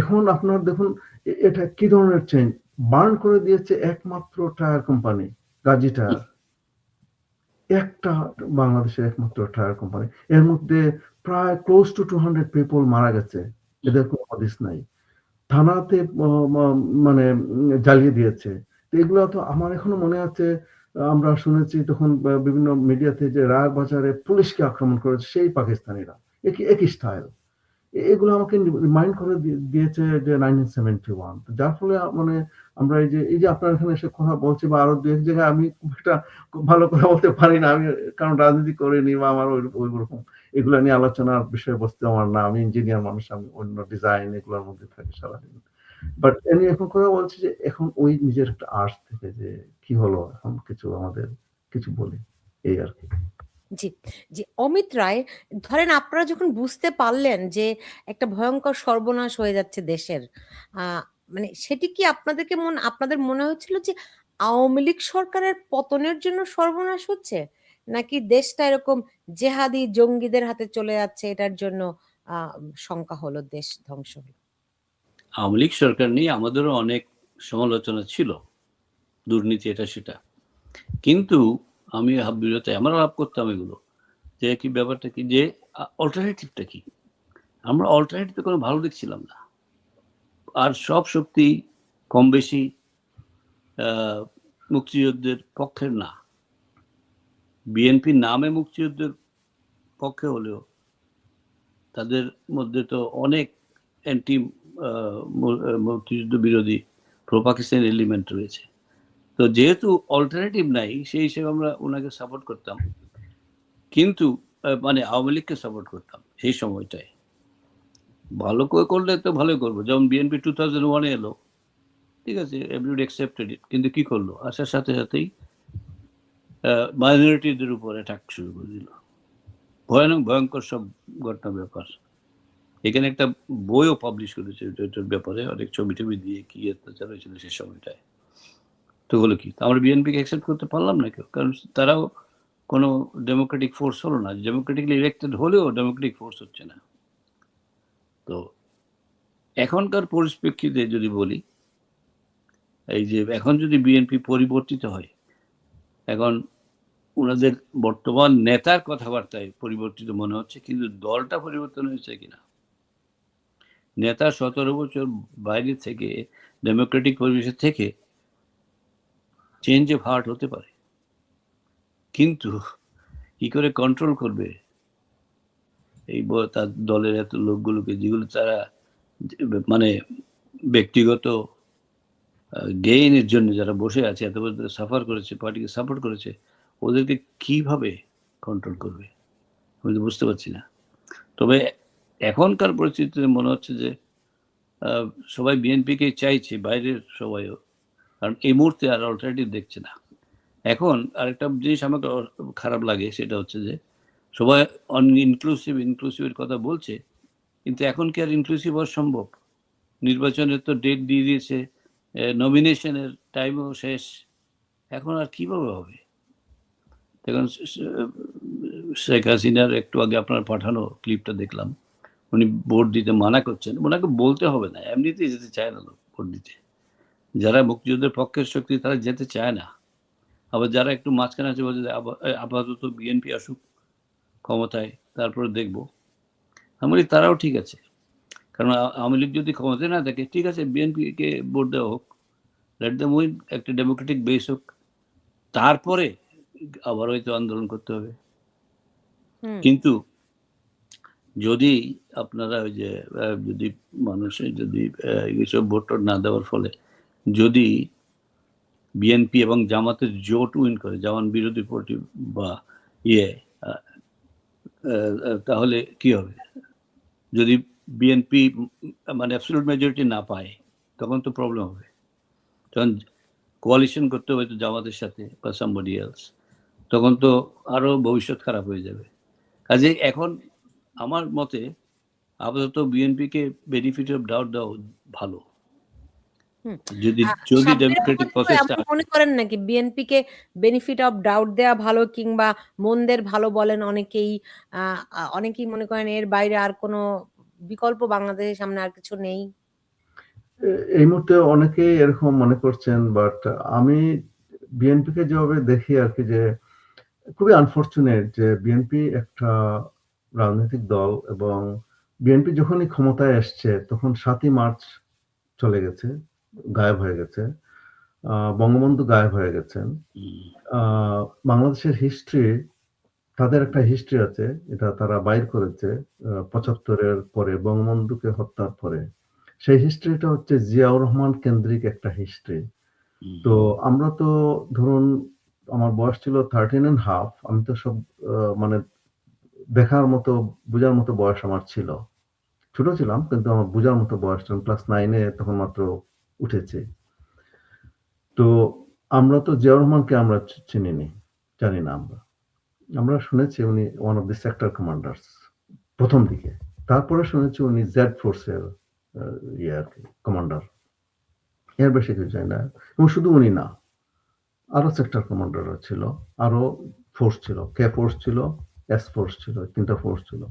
এখন আপনার দেখুন এটা কি ধরনের চেঞ্জ, বার্ন করে দিয়েছে একমাত্র টায়ার কোম্পানি, গাজী টায়ার, একটা বাংলাদেশের একমাত্র টায়ার কোম্পানি, এর মধ্যে প্রায় ক্লোজ টু 200 পিপল মারা গেছে, এদের কোনো হদিস নাই। থানাতে মানে জ্বালিয়ে দিয়েছে। তো এগুলো তো আমার এখনো মনে আছে, আমরা শুনেছি তখন বিভিন্ন মিডিয়াতে যে রায় বাজারে পুলিশকে আক্রমণ করেছে সেই পাকিস্তানিরা, একই স্টাইল। এগুলো আমাকে রিমাইন্ড করে দিয়েছে যে 1971, যার ফলে মানে আমরা এই যে আপনার এখানে এসে কথা বলছি বা আরো দু এক জায়গায় আমি খুব একটা ভালো কথা বলতে পারি না, আমি কারণ রাজনীতি করিনি বা আমার ওই রকম এগুলো নিয়ে আলোচনার বিষয়বস্তু আমার না, আমি ইঞ্জিনিয়ার মানুষ, আমি অন্য ডিজাইন এগুলোর মধ্যে থাকি সারাদিন। বাট আমি এখন কথা বলছি যে এখন ওই নিজের একটা আর্টস থেকে যে কি হলো, এখন কিছু আমাদের কিছু বলি, এই আর কি। জি জি অমিত রায়, ধরেন আপনারা যখন বুঝতে পারলেন যে একটা ভয়ঙ্কর সর্বনাশ হয়ে যাচ্ছে দেশের, মানে সেটি কি আপনাদের মনে হচ্ছিল যে আওয়ামী লীগ সরকারের পতনের জন্য সর্বনাশ হচ্ছে, নাকি দেশটা এরকম জেহাদি জঙ্গিদের হাতে চলে যাচ্ছে এটার জন্য শঙ্কা হলো, দেশ ধ্বংস হলো? আওয়ামী লীগ সরকার নিয়ে আমাদেরও অনেক সমালোচনা ছিল, দুর্নীতি এটা সেটা, কিন্তু আমি বিরত আমার আলাপ করতাম এগুলো যে কি ব্যাপারটা কি, যে অল্টারনেটিভটা কি। আমরা অল্টারনেটিভ কোনো ভালো দেখছিলাম না, আর সব শক্তি কম বেশি মুক্তিযুদ্ধের পক্ষের না। বিএনপি নামে মুক্তিযুদ্ধের পক্ষে হলেও তাদের মধ্যে তো অনেক অ্যান্টি মুক্তিযুদ্ধ বিরোধী প্রো পাকিস্তান এলিমেন্ট রয়েছে। তো যেহেতু অল্টারনেটিভ নাই, সেই হিসেবে আমরা ওনাকে সাপোর্ট করতাম, কিন্তু মানে আওয়ামী লীগকে সাপোর্ট করতাম সেই সময়টায়। ভালো করে করলে তো ভালোই করবো, যেমন বিএনপি 2001-এ এলো, ঠিক আছে, এভরিবডি অ্যাকসেপ্টেড ইট, কিন্তু কি করলো, আসার সাথে সাথেই মাইনরিটিদের উপর অ্যাটাক শুরু করে দিল, ভয়ঙ্কর সব ঘটনা ব্যাপার। এখানে একটা বইও পাবলিশ করেছে এটার ব্যাপারে, অনেক ছবি টবি দিয়ে কি অত্যাচার হয়েছিল সেই সময়টায়। তো হলো কি, আমরা বিএনপিকে অ্যাকসেপ্ট করতে পারলাম না কেউ, কারণ তারাও কোনো ডেমোক্রেটিক ফোর্স হলো না, ডেমোক্রেটিকলি ইলেক্টেড হলেও ডেমোক্রেটিক ফোর্স হচ্ছে না। তো এখনকার পরিপ্রেক্ষিতে যদি বলি, এই যে এখন যদি বিএনপি পরিবর্তিত হয়, এখন ওনাদের বর্তমান নেতার কথাবার্তায় পরিবর্তিত মনে হচ্ছে, কিন্তু দলটা পরিবর্তন হয়েছে কিনা, নেতা 17 বছর বাইরে থেকে ডেমোক্রেটিক পরিবেশে থেকে চেঞ্জ অফ হার্ট হতে পারে, কিন্তু কি করে কন্ট্রোল করবে এই তার দলের এত লোকগুলোকে, যেগুলো তারা মানে ব্যক্তিগত গেইনের জন্য যারা বসে আছে, এত বছর সাফার করেছে, পার্টিকে সাপোর্ট করেছে, ওদেরকে কিভাবে কন্ট্রোল করবে আমি তো বুঝতে পারছি না। তবে এখনকার পরিস্থিতিতে মনে হচ্ছে যে সবাই বিএনপিকে চাইছে, বাইরের সবাইও, কারণ এই মুহূর্তে আর অল্টারনেটিভ দেখছে না। এখন আরেকটা জিনিস আমাকে খারাপ লাগে, সেটা হচ্ছে যে সবাই ইনক্লুসিভের কথা বলছে, কিন্তু এখন কি আর ইনক্লুসিভ হওয়া সম্ভব? নির্বাচনের তো ডেট দিয়ে দিয়েছে, নমিনেশনের টাইমও শেষ, এখন আর কিভাবে হবে? এখন শেখ হাসিনার একটু আগে আপনার পাঠানো ক্লিপটা দেখলাম, উনি ভোট দিতে মানা করছেন, ওনাকে বলতে হবে না, এমনিতেই যেতে চায় না লোক ভোট দিতে। যারা মুক্তিযুদ্ধের পক্ষের শক্তি তারা যেতে চায় না, আবার যারা একটু মাঝখানে আছে বলছে আপাতত বিএনপি আসুক, ক্ষমতায়, তারপরে দেখব। আমি বলি তারাও ঠিক আছে, কারণ আওয়ামী লীগ যদি ক্ষমতায় না থাকে, ঠিক আছে বিএনপিকে ভোট দেওয়া হোক, লেট দেম উইন, একটা ডেমোক্রেটিক বেস হোক, তারপরে আবার হয়তো আন্দোলন করতে হবে। কিন্তু যদি আপনারা ওই যে যদি মানুষের যদি এইসব ভোট না দেওয়ার ফলে যদি বিএনপি এবং জামাতের জোট উইন করে, জামান বিরোধী পার্টি বা তাহলে কি হবে? যদি বিএনপি মানে অ্যাবসলিউট মেজরিটি না পায়, তখন তো প্রবলেম হবে, তখন কোয়ালিশন করতে হবে তো জামাতের সাথে বা সামবডি এলস, তখন তো আরো ভবিষ্যৎ খারাপ হয়ে যাবে। কাজে এখন আমার মতে আপাতত বিএনপিকে বেনিফিট অফ ডাউট দেওয়া ভালো। যদি ডেমোক্রেটিক প্রসেসটা মনে করেন নাকি BNP K benefit of doubt দেওয়া ভালো, কিংবা মন্দের ভালো বলেন অনেকেই, অনেকেই মনে করেন এর বাইরে আর কোনো বিকল্প বাংলাদেশের সামনে আর কিছু নেই? এই মুহূর্তে অনেকেই এরকম মনে করছেন, বাট আমি বিএনপিকে যেভাবে দেখি আর কি, যে খুবই আনফরচুনেট যে বিএনপি একটা রাজনৈতিক দল, এবং বিএনপি যখনই ক্ষমতায় আসছে তখন 7ই মার্চ চলে গেছে, গায়েব হয়ে গেছে, বঙ্গবন্ধু গায়েব হয়ে গেছেন। বাংলাদেশের হিস্ট্রি, তাদের একটা হিস্ট্রি আছে, এটা তারা বাইর করেছে 75-এর পরে, বঙ্গবন্ধুকে হত্যার পরে। সেই হিস্ট্রিটা হচ্ছে জিয়াউর রহমান কেন্দ্রিক একটা হিস্ট্রি। তো আমরা তো ধরুন আমার বয়স ছিল 13.5, আমি তো সব মানে দেখার মতো বোঝার মতো বয়স আমার ছিল, ছোট ছিলাম কিন্তু আমার বোঝার মতো বয়স ছিল, ক্লাস 9-এ তখন মাত্র উঠেছে। তো আমরা তো জিয়াউর রহমানকে আমরা চিনিনি, জানি না। আমরা শুনেছি উনি one of the sector commanders প্রথম দিকে, তারপরে শুনেছি উনি জেড ফোর্সের কমান্ডার, এর বেশি কিছু জানি না। এবং শুধু উনি না, আরো সেক্টর কমান্ডাররা ছিল, আরো ফোর্স ছিল, কে ফোর্স ছিল, এস ফোর্স ছিল, 3টা ফোর্স ছিল।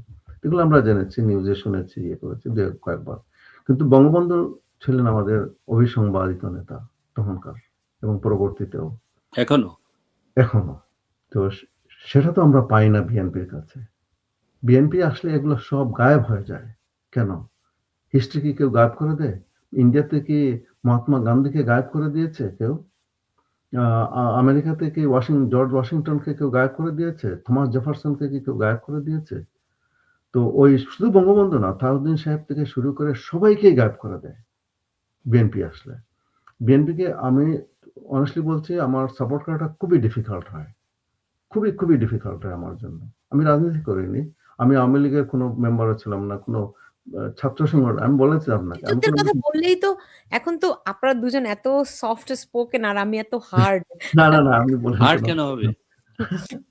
এগুলো আমরা জেনেছি, নিউজে শুনেছি, ইয়ে করেছি কয়েকবার। কিন্তু বঙ্গবন্ধু ছিলেন আমাদের অভিসংবাদিত নেতা তখনকার, এবং পরবর্তীতেও এখনো। তো সেটা তো আমরা পাই না বিএনপির কাছে। বিএনপি আসলে এগুলো সব গায়েব হয়ে যায় কেন? হিস্ট্রি কি কেউ গায়েব করে দেয়? ইন্ডিয়াতে কি মহাত্মা গান্ধীকে গায়েব করে দিয়েছে কেউ? আমেরিকাতে কি জর্জ ওয়াশিংটনকে কেউ গায়েব করে দিয়েছে? থমাস জেফারসনকে কি কেউ গায়েব করে দিয়েছে? তো ওই শুধু বঙ্গবন্ধু না, তাজউদ্দিন সাহেব থেকে শুরু করে সবাইকেই গায়েব করে দেয় বিএনপি আসলে। বিএনপিকে আমি অনেস্টলি বলছি, আমার সাপোর্ট করাটা খুবই ডিফিকাল্ট হয়, খুবই খুবই ডিফিকাল্ট হয় আমার জন্য। আমি রাজনীতি করিনি, আমি আওয়ামী লীগের কোনো মেম্বারও ছিলাম না, কোনো ছাত্র সংগঠন, আমি বলেছি আপনাকে। কথা বললেই তো এখন তো আপনারা দুজন এত সফট স্পোকেন আর আমি এত হার্ড। না না না, আমি বলেছি হার্ড কেন হবে?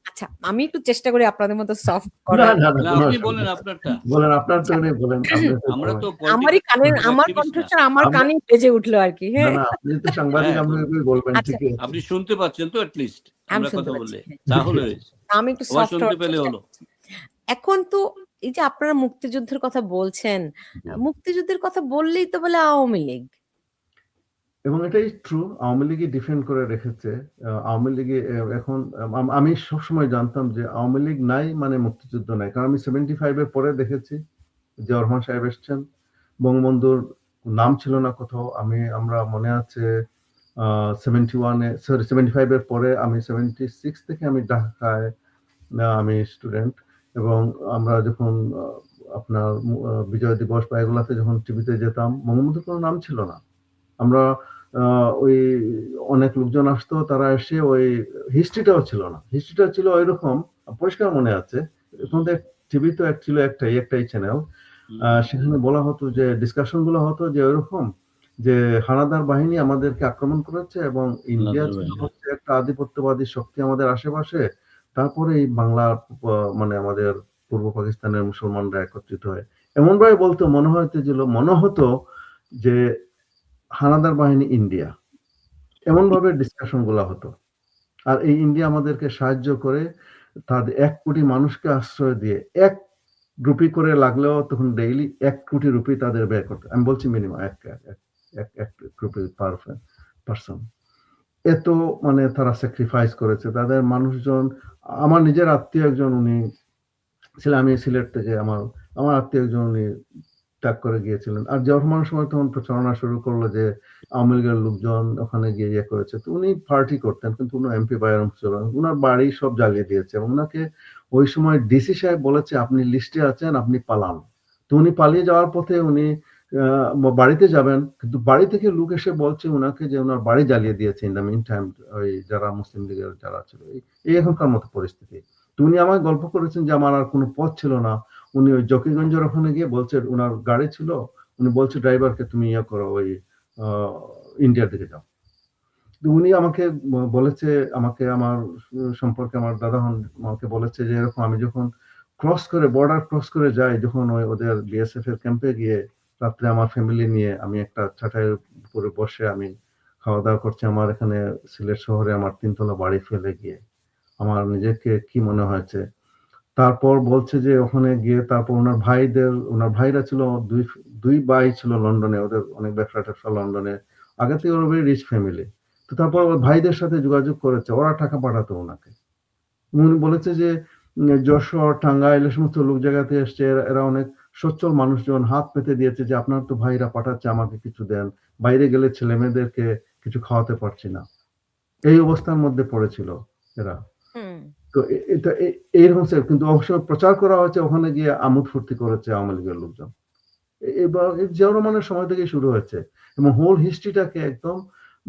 আচ্ছা, আমি একটু চেষ্টা করি আপনাদের মতো সফট করার। আপনি বলেন আপনারটা। বলেন আপনারটা, বলেন। আমরা তো আমারই কানে, আমার কণ্ঠস্বর আমার কানে বেজে উঠলো আর কি। হ্যাঁ, না না, আপনি তো সাংবাদিক, আপনি বলবেন, ঠিক আছে। আপনি শুনতে পাচ্ছেন তো অ্যাটলিস্ট আমরা কথা বললে, পাচ্ছি। তাহলে আমি একটু সফট শুনতে পেলে হলো। এখন তো এই যে আপনারা মুক্তিযুদ্ধের কথা বলছেন, মুক্তিযুদ্ধের কথা বললেই তো বলে আওয়ামী লীগ। এবং এটাই ট্রু, আওয়ামী লীগই ডিফেন্ড করে রেখেছে। আওয়ামী লীগে এখন আমি সবসময় জানতাম যে আওয়ামী লীগ নাই মানে মুক্তিযুদ্ধ নাই, কারণ আমি 75-এর পরে দেখেছি যে রহমান সাহেব এসছেন, বঙ্গবন্ধুর নাম ছিল না কোথাও। আমরা মনে আছে 75-এর পরে, আমি 76 থেকে আমি ঢাকায়, আমি স্টুডেন্ট, এবং আমরা যখন আপনার বিজয় দিবস বা এগুলাতে যখন টিভিতে যেতাম, বঙ্গবন্ধুর কোনো নাম ছিল না। আমরা ওই অনেক লোকজন আসতো, তারা এসে ওই হিস্ট্রিটাও ছিল না, হিস্ট্রিটা ছিল ওইরকম, পরিষ্কার মনে আছে। তোমাদের টিভি তো ছিল একটাই চ্যানেল, সেখানে বলা হতো যে ডিসকাশন গুলো হতো যে ওইরকম যে হানাদার বাহিনী আমাদেরকে আক্রমণ করেছে, এবং ইন্ডিয়া হচ্ছে একটা আধিপত্যবাদী শক্তি আমাদের আশেপাশে, তারপরে এই বাংলা মানে আমাদের পূর্ব পাকিস্তানের মুসলমানরা একত্রিত হয়, এমন ভাবে বলতো, মনে হতো যে হানাদার বাহিনী ইন্ডিয়া, এমন ভাবে ডিসকাশন গুলা হতো। আর এই ইন্ডিয়া আমাদেরকে সাহায্য করে, তাদের 1 কোটি মানুষকে আশ্রয় দিয়ে 1 রুপি করে লাগলেও তখন ডেইলি 1 কোটি রুপি তাদের ব্যয় করতে, আমি বলছি মিনিমাম 1 রুপি পার পারসন। এত মানে তারা স্যাক্রিফাইস করেছে, তাদের মানুষজন। আমার নিজের আত্মীয় একজন, উনি ছিলাম আমি সিলেট থেকে আমার আমার আত্মীয় একজন উনি ত্যাগ করে গিয়েছিলেন। আর জিয়াউর রহমানের সময় তখন প্রচারণা শুরু করলো যে আওয়ামী লীগের লোকজন ওখানে গিয়ে ইয়ে করেছে। তো উনি পার্টি করতেন কিন্তু উনি এমপি বা এরকম ছিল না। উনার বাড়ি সব জ্বালিয়ে দিয়েছে এবং উনাকে ওই সময় ডিসি সাহেব বলেছে আপনি লিস্টে আছেন, আপনি পালান। তো উনি পালিয়ে যাওয়ার পথে উনি বাড়িতে যাবেন কিন্তু বাড়ি থেকে লোক এসে বলছে উনাকে যে উনার বাড়ি জ্বালিয়ে দিয়েছে ইন দ্য মিন টাইম ওই যারা মুসলিম লীগের যারা ছিল। এই এখনকার মতো পরিস্থিতি। তো উনি আমায় গল্প করেছেন যে আমার আর কোনো পথ ছিল না। উনি ওই জকিগঞ্জের ওখানে গিয়ে বলছে উনার গাড়ি ছিল। উনি বলছে ড্রাইভারকে তুমি ইয়ে করো ওই ইন্ডিয়ার দিকে যাও। তো উনি আমাকে বলেছে আমাকে আমার সম্পর্কে আমার দাদা হন আমাকে বলেছে যে এরকম আমি যখন বর্ডার ক্রস করে যাই যখন ওই ওদের বিএসএফ এর ক্যাম্পে গিয়ে রাত্রে আমার ফ্যামিলি নিয়ে আমি একটা ছাটাইয়ের উপরে বসে আমি খাওয়া দাওয়া করছি আমার এখানে সিলেট শহরে আমার ৩ তলা বাড়ি ফেলে গিয়ে আমার নিজেকে কি মনে হয়েছে। তারপর বলছে যে ওখানে গিয়ে তারপর ওনার ভাইরা ছিল দুই ভাই ছিল লন্ডনে, ওদের অনেক ব্যবসা লন্ডনে। আগে থেকে ওরা রিচ ফ্যামিলি। তো তারপর ওর ভাইদের সাথে যোগাযোগ করেছে, ওরা টাকা পাঠাতো ওনাকে। উনি বলেছে যে যশোর, টাঙ্গাইল এই সমস্ত লোক জায়গাতে এসছে, এরা অনেক সচ্ছল মানুষজন হাত পেতে দিয়েছে যে আপনার তো ভাইরা পাঠাচ্ছে আমাকে কিছু দেন, বাইরে গেলে ছেলে মেয়েদেরকে কিছু খাওয়াতে পারছি না। এই অবস্থার মধ্যে পড়েছিল এরা। হুম তো এটা এইরকম কিন্তু অবশ্যই প্রচার করা হয়েছে ওখানে গিয়ে আমোদ ফুর্তি করেছে আওয়ামী লীগের লোকজন। এবার জিয়াউর রহমানের সময় থেকেই শুরু হয়েছে এবং হোল হিস্ট্রিটাকে একদম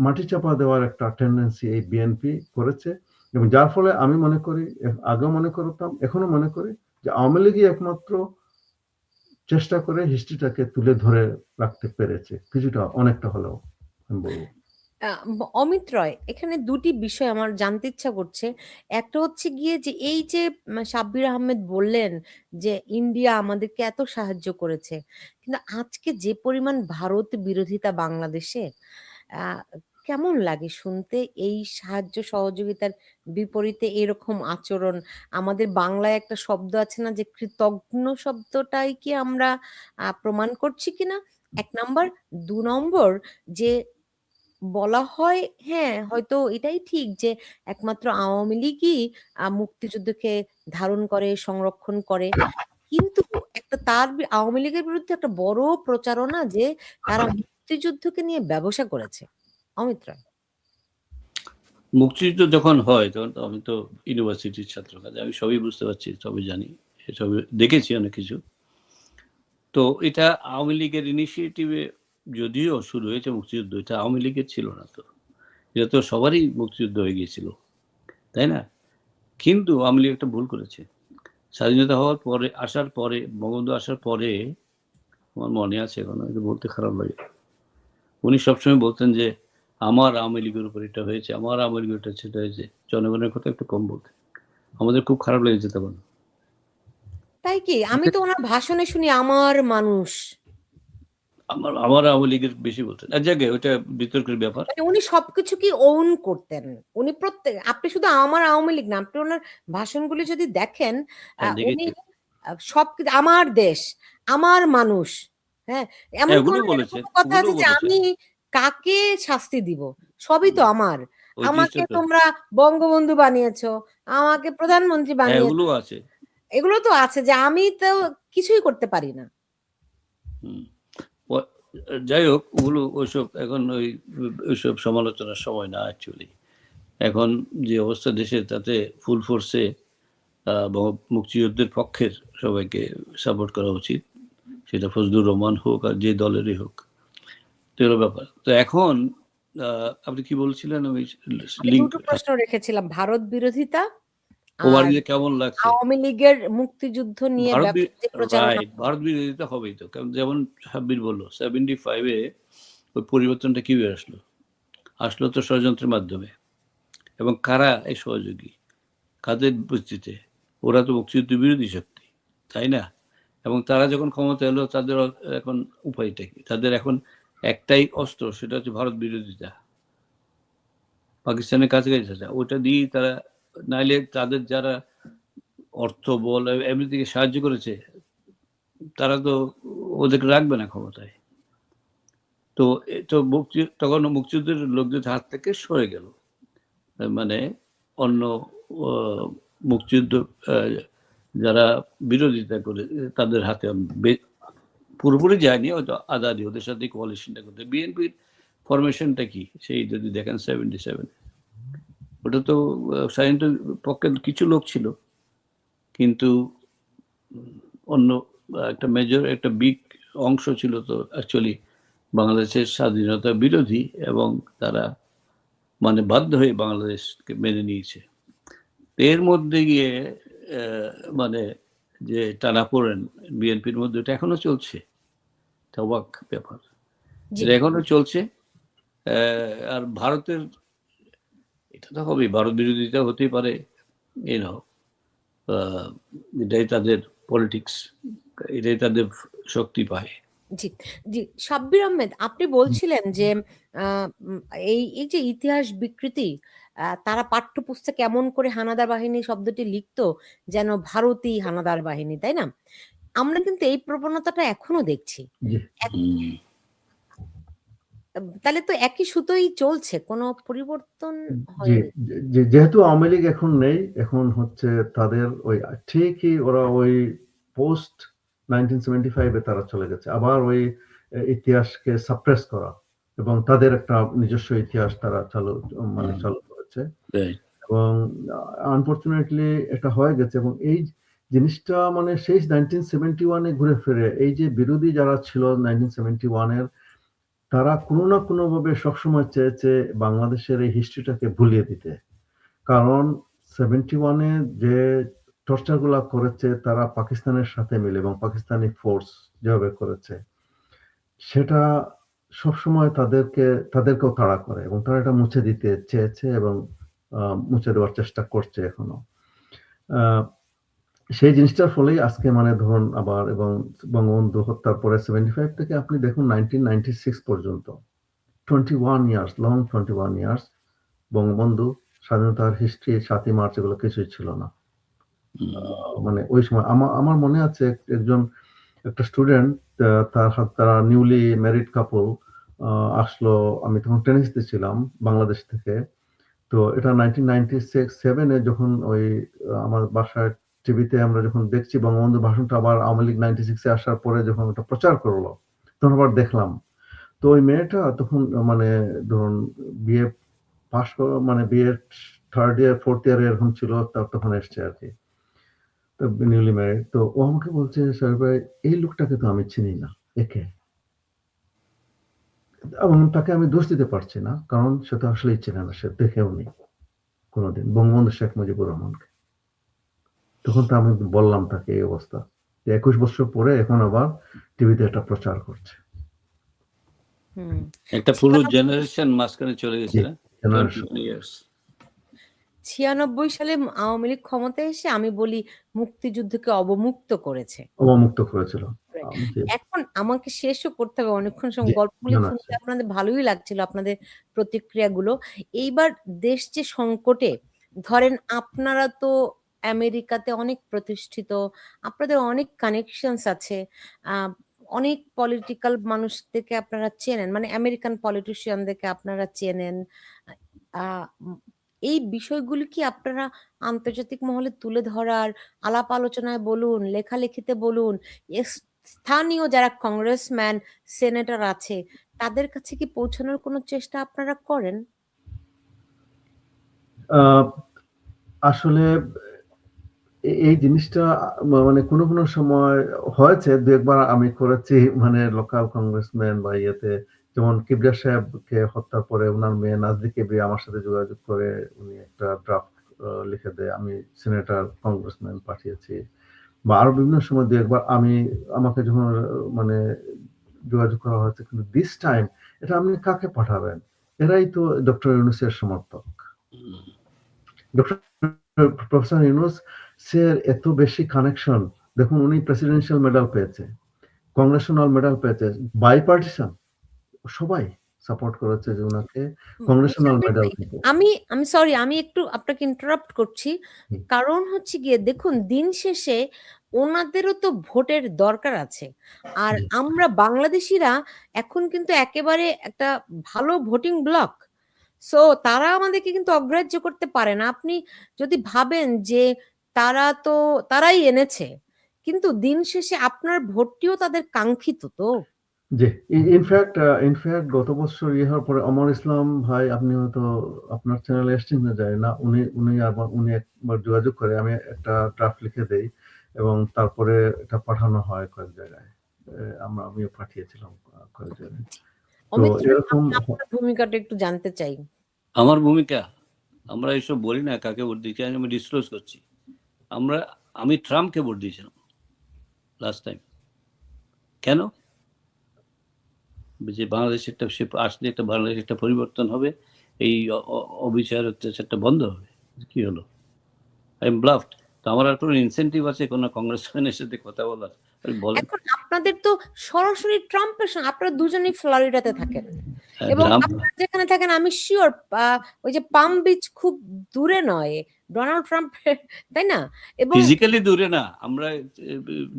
মাটি চাপা দেওয়ার একটা টেন্ডেন্সি এই বিএনপি করেছে এবং যার ফলে আমি মনে করি আগেও মনে করতাম এখনো মনে করি যে আওয়ামী লীগই একমাত্র চেষ্টা করে হিস্ট্রিটাকে তুলে ধরে রাখতে পেরেছে কিছুটা অনেকটা হলেও আমি বলবো। অমিত রয়, এখানে দুটি বিষয় আমার জানতে ইচ্ছা করছে। একটা হচ্ছে গিয়ে যে এই যে সাব্বির আহমেদ বললেন যে ইন্ডিয়া আমাদেরকে এত সাহায্য করেছে, কিন্তু আজকে যে পরিমাণ ভারত বিরোধিতা বাংলাদেশে, আহ কেমন লাগে শুনতে এই সাহায্য সহযোগিতার বিপরীতে এরকম আচরণ? আমাদের বাংলায় একটা শব্দ আছে না যে কৃতজ্ঞ শব্দটাই কি আমরা প্রমাণ করছি কিনা, এক নাম্বার। ২ নম্বর, যে বলা হয় হ্যাঁ হয়তো এটাই ঠিক যে একমাত্র আওয়ামী লীগই মুক্তিযুদ্ধকে ধারণ করে, সংরক্ষণ করে, কিন্তু একটা আওয়ামী লীগের বিরুদ্ধে একটা বড় প্রচারণা যে তারা মুক্তিযুদ্ধকে নিয়ে ব্যবসা করেছে। অমিত রায়, মুক্তিযুদ্ধ যখন হয় তখন তো আমি তো ইউনিভার্সিটির ছাত্র, কাজে আমি সবই বুঝতে পারছি, সবই জানি, সবই দেখেছি অনেক কিছু। তো এটা আওয়ামী লীগের ইনিশিয়েটিভে যদিও শুরু হয়েছে মুক্তিযুদ্ধ, এটা আওয়ামী লীগের ছিল না, তো এটা তো সবারই মুক্তিযুদ্ধ হয়ে গিয়েছিল, তাই না? কিন্তু আওয়ামী লীগ একটা ভুল করেছে। স্বাধীনতা হওয়ার পরে, আসার পরে, বঙ্গবন্ধু আসার পরে, আমার মনে আছে এখন, এটা বলতে খারাপ লাগে, উনি সবসময় বলতেন যে আমার আওয়ামী লীগের উপর এটা হয়েছে, আমার আওয়ামী লীগের এটা সেটা হয়েছে। জনগণের কথা একটু কম বলতেন, আমাদের খুব খারাপ লেগেছে তখন। তাই কি? আমি তো ওনার ভাষণে শুনি আমার মানুষ। আমার আওয়ামী লীগের বেশি বলতেন। এক জায়গায় ওটা বিতর্কের ব্যাপার। মানে উনি সবকিছু কি ওন করতেন? উনি আপনি শুধু আমার আওয়ামী লীগ না, আপনি ওনার ভাষণগুলি যদি দেখেন, হ্যাঁ, উনি দেখেছি। সবকিছু আমার দেশ, আমার মানুষ, হ্যাঁ, এমন হ্যাঁ, কোন ওগুলো এরকম বলেছেন, কথা ওগুলো আছে যে বলেছেন। আমি কাকে শাস্তি দিব, সবই তো আমার। ওই জিনিসটা আমাকে তো, তোমরা বঙ্গবন্ধু বানিয়েছো, আমাকে প্রধানমন্ত্রী হ্যাঁ, বানিয়েছো, ওগুলো আছে। এগুলো তো আছে যে আমি তো কিছুই করতে পারি না। হুম। যাই হোক, ওগুলো ওইসব এখন ওইসব সমালোচনার সময় না অ্যাকচুয়ালি। এখন যে অবস্থা দেশে, তাতে ফুল ফোর্সে মুক্তিযুদ্ধের পক্ষের সবাইকে সাপোর্ট করা উচিত, সেটা ফজলুর রহমান হোক আর যে দলেরই হোক। তো এগুলো ব্যাপার। তো এখন আপনি কি বলছিলেন? আমি আমি লিঙ্ক, দুটো প্রশ্ন রেখেছিলাম, ভারত বিরোধিতা ওভার আর দিয়ে কেমন লাগছে আওয়ামী লীগের মুক্তিযুদ্ধ নিয়ে ভারত, যে প্রচারণা। রাইট, ভারত বিরোধিতা হবেই তো, কারণ যেমন সাব্বির বললো 75-এ ওই পরিবর্তনটা কিভাবে আসলো? আসলো তো ষড়যন্ত্রের মাধ্যমে। এবং কারা এই সহযোগী, কাদের ভিত্তিতে? ওরা তো মুক্তিযুদ্ধ বিরোধী শক্তি, তাই না? এবং তারা যখন ক্ষমতা এলো, তাদের এখন উপায়টা কি? তাদের এখন একটাই অস্ত্র, সেটা হচ্ছে ভারত বিরোধিতা, পাকিস্তানের কাছাকাছি আসা, ওটা দিয়েই তারা, নাইলে তাদের যারা অর্থ বল এমনিদিকে সাহায্য করেছে, তারা তো ওদেরকে রাখবে না ক্ষমতায়। তো তখন মুক্তিযুদ্ধের লোকদের হাত থেকে সরে গেল, মানে অন্য মুক্তিযুদ্ধ যারা বিরোধিতা করে তাদের হাতে পুরোপুরি যায়নি, হয়তো আদানি ওদের সাথে কোয়ালিশনটা করতে। বিএনপির ফরমেশনটা কি সেই যদি দেখেন 77, ওটা তো স্বাধীনতার পক্ষে কিছু লোক ছিল, কিন্তু অন্য একটা মেজর একটা বিগ অংশ ছিল তো অ্যাকচুয়ালি বাংলাদেশের স্বাধীনতা বিরোধী, এবং তারা মানে বাধ্য হয়ে বাংলাদেশকে মেনে নিয়েছে। এর মধ্যে গিয়ে মানে যে টানাপোড়েন বিএনপির মধ্যে, এটা এখনো চলছে, এটা অবাক ব্যাপার, এটা এখনো চলছে। আর ভারতের এটা তো হবেই, ভারত বিরোধিতা হতেই পারে, এটাই তাদের পলিটিক্স, এটাই তাদের শক্তি পায়। জি জি, সাব্বির আহমেদ, আপনি বলছিলেন যে এই এই যে ইতিহাস বিকৃতি, তারা পাঠ্যপুস্তকে কেমন করে হানাদার বাহিনী শব্দটি লিখতো যেন ভারতীয় হানাদার বাহিনী, তাই না? আমরা কিন্তু এই প্রবণতাটা এখনো দেখছি। তাহলে তো একই সুতোই চলছে, কোনো পরিবর্তন হয়নি। যেহেতু আওয়ামী লীগ এখন নেই, এখন হচ্ছে তাদের ওই ঠিকই ওরা ওই পোস্ট 1975 তারা চলে গেছে আবার ওই ইতিহাসকে সাপ্রেস করা, এবং তাদের একটা নিজস্ব ইতিহাস তারা চালু করেছে, এবং আনফরচুনেটলি এটা হয়ে গেছে। এবং এই জিনিসটা মানে সেই 1971 ঘুরে ফিরে এই যে বিরোধী যারা ছিল 1971 তারা কোনো না কোনো ভাবে সবসময় চেয়েছে বাংলাদেশের এই হিস্ট্রিটাকে ভুলিয়ে দিতে। কারণ 71 যে টর্চার গুলা করেছে তারা পাকিস্তানের সাথে মিলে, এবং পাকিস্তানি ফোর্স যেভাবে করেছে সেটা সবসময় তাদেরকেও তাড়া করে, এবং তারা এটা মুছে দিতে চেয়েছে এবং মুছে দেওয়ার চেষ্টা করছে এখনো। সেই জিনিসটার ফলেই আজকে মানে ধরুন আবার, এবং বঙ্গবন্ধু হত্যার পরে 75 থেকে আপনি দেখুন 1996 পর্যন্ত 21 ইয়ার্স, লং 21 ইয়ার্স বঙ্গবন্ধু স্বাধীনতার হিস্ট্রি 7ই মার্চ এগুলো কিছুই ছিল না। মানে ওই সময় আমার মনে আছে একটা স্টুডেন্ট, তারা নিউলি ম্যারিড কাপল আসলো, আমি তখন টেনিসতে ছিলাম বাংলাদেশ থেকে। তো এটা 1996-7 যখন ওই আমার বাসায় টিভিতে আমরা যখন দেখছি বঙ্গবন্ধুর ভাষণটা, আবার আওয়ামী লীগ 96 আসার পরে যখন ওটা প্রচার করলো তখন আবার দেখলাম। তো ওই মেয়েটা তখন মানে ধরুন বিএ পাস মানে বিএ 3rd ইয়ার 4th ইয়ার এরকম ছিল, তখন এসছে আর কি, তো নিউলি ম্যারিড। তো ও আমাকে বলছে, স্যার ভাই এই লোকটাকে তো আমি চিনি না, একে, এবং তাকে আমি দোষ দিতে পারছি না কারণ সে তো আসলেই চেনে না, সে দেখেও নি কোনোদিন বঙ্গবন্ধু শেখ মুজিবুর রহমানকে। তখন তো আমি বললাম তাকে এই অবস্থা, 21 বছর পরে এখন আবার টিভিতে এটা প্রচার করছে। একটা পুরো জেনারেশন মাঝখানে চলে গেছে না, 96 সালে আওয়ামী লীগ ক্ষমতায় এসে আমি বলি মুক্তিযুদ্ধকে অবমুক্ত করেছিল। এখন আমাকে শেষও করতে হবে, অনেকক্ষণ সময় গল্পগুলি শুনতে আপনাদের ভালোই লাগছিল, আপনাদের প্রতিক্রিয়াগুলো। এইবার দেশ যে সংকটে, ধরেন আপনারা তো আমেরিকাতে অনেক প্রতিষ্ঠিত, আপনাদের অনেক কানেকশনস আছে, অনেক পলিটিক্যাল মানুষদেরকে আপনারা চেনেন, মানে আমেরিকান পলিটিশিয়ানদেরকে আপনারা চেনেন। এই বিষয়গুলি কি আপনারা আন্তর্জাতিক মহলে তুলে ধরার, আলাপ আলোচনায় বলুন, লেখালেখিতে বলুন, স্থানীয় যারা কংগ্রেসম্যান সেনেটর আছে তাদের কাছে কি পৌঁছানোর কোনো চেষ্টা আপনারা করেন? আসলে এই জিনিসটা মানে কোনো সময় হয়েছে, 2-1বার আমি করেছি, মানে লোকাল কংগ্রেসম্যান বা ইয়েতে, যেমন কিবরিয়া সাহেবকে হত্যার পরে ওনার মেয়ে নাজদি কিবরিয়া আমার সাথে যোগাযোগ করে উনি একটা ড্রাফট লিখে দেয়, আমি সিনেটর কংগ্রেসম্যান পাঠিয়েছি। বা আরো বিভিন্ন সময় 2-1বার আমাকে যখন মানে যোগাযোগ করা হয়েছে, কিন্তু দিস টাইম এটা আপনি কাকে পাঠাবেন? এরাই তো ডক্টর ইউনূসের সমর্থক। ডক্টর প্রফেসর ইউনূস এত বেশি কানেকশন, দেখুন উনি প্রেসিডেন্সিয়াল মেডাল পেয়েছে, কংগ্রেশনাল মেডাল পেয়েছে, বাইপার্টিসান সবাই সাপোর্ট করেছে যে ওনাকে কংগ্রেশনাল মেডাল দিতে। আমি সরি, আমি একটু আপনাকে ইন্টারাপ্ট করছি, কারণ হচ্ছে গিয়ে দেখুন দিন শেষে ওনাদেরও তো ভোটের দরকার আছে, আর আমরা বাংলাদেশিরা এখন কিন্তু একেবারে একটা ভালো ভোটিং ব্লক, সো তারা আমাদেরকে কিন্তু অগ্রাহ্য করতে পারে না। আপনি যদি ভাবেন যে তারাই এনেছে, কিন্তু দিন শেষে আপনার ভোটটিও তাদের কাঙ্ক্ষিত তো। জি, ইনফ্যাক্ট গত বছর হওয়ার পরে অমর ইসলাম ভাই, আপনি হয়তো আপনার চ্যানেলে এসেছেন না জানি না, উনি একবার যোগাযোগ করে আমি একটা ড্রাফট লিখে দেই এবং তারপরে এটা পাঠানো হয় কয়েক জায়গায়। আমিও পাঠিয়েছিলাম কয়েক জায়গায়। তো অমিত রায়, এরকম আমি আপনার ভূমিকাটা একটু জানতে চাই। আমার ভূমিকা, আমরা এসব বলি না কাকে ভোট দিচ্ছি, আমি ডিসক্লোজ করছি। আমি ট্রাম্পকে ভোট দিয়েছিলাম লাস্ট টাইম। কেন? যে বাংলাদেশে সে আসলে একটা বাংলাদেশে একটা পরিবর্তন হবে, এই অবিচার অত্যাচারটা বন্ধ হবে। কি হলো? I am bluffed. তো আমার আর কোনো ইনসেন্টিভ আছে কোনো কংগ্রেসম্যানের সাথে কথা বলার? বলেন। এখন আপনাদের তো সরাসরি ট্রাম্পের সঙ্গে, আপনারা দুজনেই ফ্লোরিডাতে থাকেন হ্যাঁ, এবং ট্রাম্প আপনারা যেখানে থাকেন আমি শিওর ওই যে পাম বিচ খুব দূরে নয় ডোনাল্ড ট্রাম্প, তাই না? এবং ফিজিক্যালি দূরে না, আমরা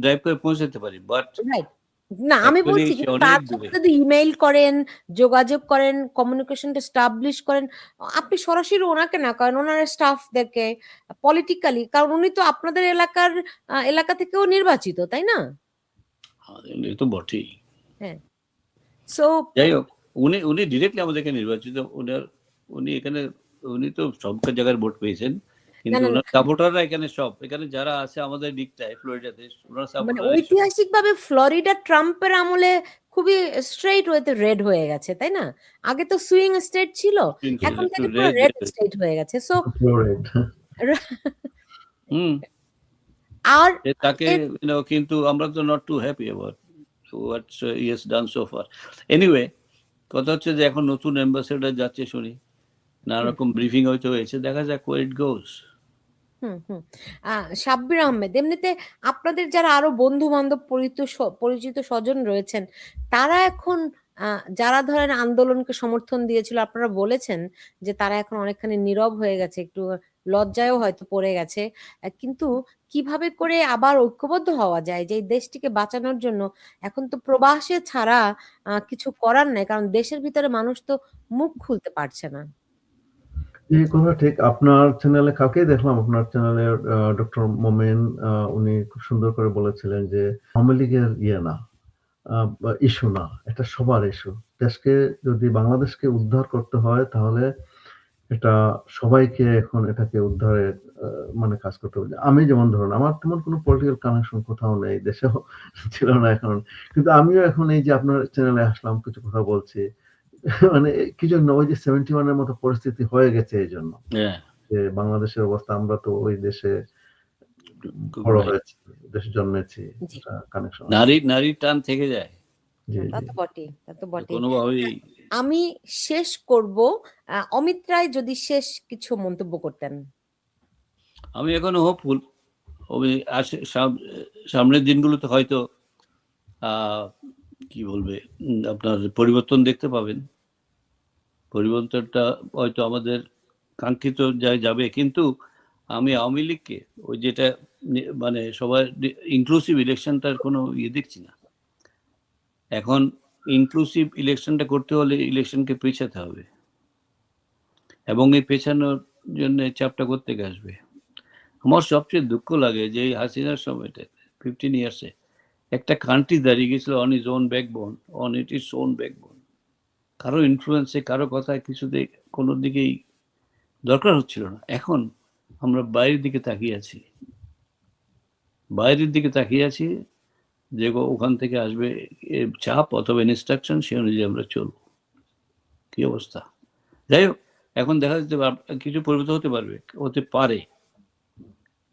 ড্রাইভ করে পৌঁছাতে পারি, বাট রাইট, না আমি Actually বলছি সে যে অনেক তার দূরে। সাথে যদি ইমেইল করেন, যোগাযোগ করেন, কমিউনিকেশনটা এস্টাবলিশ করেন, আপনি সরাসরি ওনাকে না করেন, ওনার স্টাফদেরকে পলিটিক্যালি, কারণ উনি তো আপনাদের এলাকা থেকেও নির্বাচিত, তাই না? এ তো বটেই। হ্যাঁ, সো যাই হোক, উনি ডিরেক্টলি আমাদেরকে নির্বাচিত। উনি তো সব জায়গায় ভোট পেয়েছেন, কিন্তু না, ওনার সাপোর্টাররা এখানে যারা আছে আমাদের দিকটায় ফ্লোরিডাতে, ওনার মানে সাপোর্টার ঐতিহাসিকভাবে ফ্লোরিডা ট্রাম্পের আমলে খুবই স্ট্রেইট ওয়েতে রেড হয়ে গেছে, তাই না? আগে তো সুইং স্টেট ছিল, এখন থেকে পুরো রেড স্টেট হয়ে গেছে। So fluoride. আর তাকে কিন্তু আমরা তো not to happy about what he has done so far. Anyway, কথা হচ্ছে যে এখন নতুন অ্যাম্বাসেডর যাচ্ছে শুনি, নানা রকম ব্রিফিং হয়তো হয়েছে, দেখা যাক ওয়ার ইট গোস। সাব্বির আহমেদ, এমনিতে আপনাদের যারা আরো বন্ধু বান্ধব পরিচিত স্বজন রয়েছেন, তারা এখন যারা ধরেন আন্দোলনকে সমর্থন দিয়েছিল, আপনারা বলেছেন যে তারা এখন অনেকখানি নীরব হয়ে গেছে, একটু লজ্জায়ও হয়তো পড়ে গেছে, কিন্তু কিভাবে করে আবার ঐক্যবদ্ধ হওয়া যায় যে এই দেশটিকে বাঁচানোর জন্য? এখন তো প্রবাসে ছাড়া কিছু করার নাই, কারণ দেশের ভিতরে মানুষ তো মুখ খুলতে পারছে না। এই কথা ঠিক। আপনার চ্যানেলে কালকেই দেখলাম, আপনার চ্যানেলে ডক্টর মোমেন উনি খুব সুন্দর করে বলেছিলেন যে আওয়ামী লীগের না, ইস্যু না, এটা সবার ইস্যু। যদি বাংলাদেশকে উদ্ধার করতে হয় তাহলে এটা সবাইকে এখন এটাকে উদ্ধারের মানে কাজ করতে হবে। আমি যেমন ধরুন, আমার তেমন কোনো পলিটিক্যাল কানেকশন কোথাও নেই, দেশেও ছিল না এখন, কিন্তু আমিও এখন এই যে আপনার চ্যানেলে আসলাম, কিছু কথা বলছি, মানে কি জন্য, ওই যে 71 এর মতো পরিস্থিতি হয়ে গেছে এই জন্য যে বাংলাদেশের অবস্থা, আমরা তো ওই দেশে বড় হয়েছি, দেশে জন্মেছি, কানেকশন নারীর টান থেকে যায়। তা তো বটেই, তা তো বটেই। কোনোভাবেই। আমি শেষ করব, অমিত রায় যদি শেষ কিছু মন্তব্য করতেন। আমি এখনো হোপফুল, সামনের দিনগুলোতে হয়তো কি বলবে, আপনার পরিবর্তন দেখতে পাবেন। পরিবর্তনটা হয়তো আমাদের কাঙ্ক্ষিত যাবে, কিন্তু আমি আওয়ামী লীগকে ওই যেটা মানে সবার ইনক্লুসিভ ইলেকশনটার কোনো দেখছি না। এখন ইনক্লুসিভ ইলেকশনটা করতে হলে ইলেকশনকে পেছাতে হবে, এবং এই পেছানোর জন্য চাপটা করতে আসবে। আমার সবচেয়ে দুঃখ লাগে যে এই হাসিনার সময়টা 15 ইয়ার্সে একটা কান্ট্রি দাঁড়িয়ে গেছিল on is own backbone, on it is own backbone. কারো ইনফ্লুয়েন্সে, কারো কথায় কিছুতে কোনো দিকেই দরকার হচ্ছিল না। এখন আমরা বাইরের দিকে তাকিয়ে আছি যে ওখান থেকে আসবে চাপ অথবা ইনস্ট্রাকশন, সে অনুযায়ী আমরা চলবো। কি অবস্থা! যাই হোক, এখন দেখা যেতে কিছু পরিবর্তন হতে পারে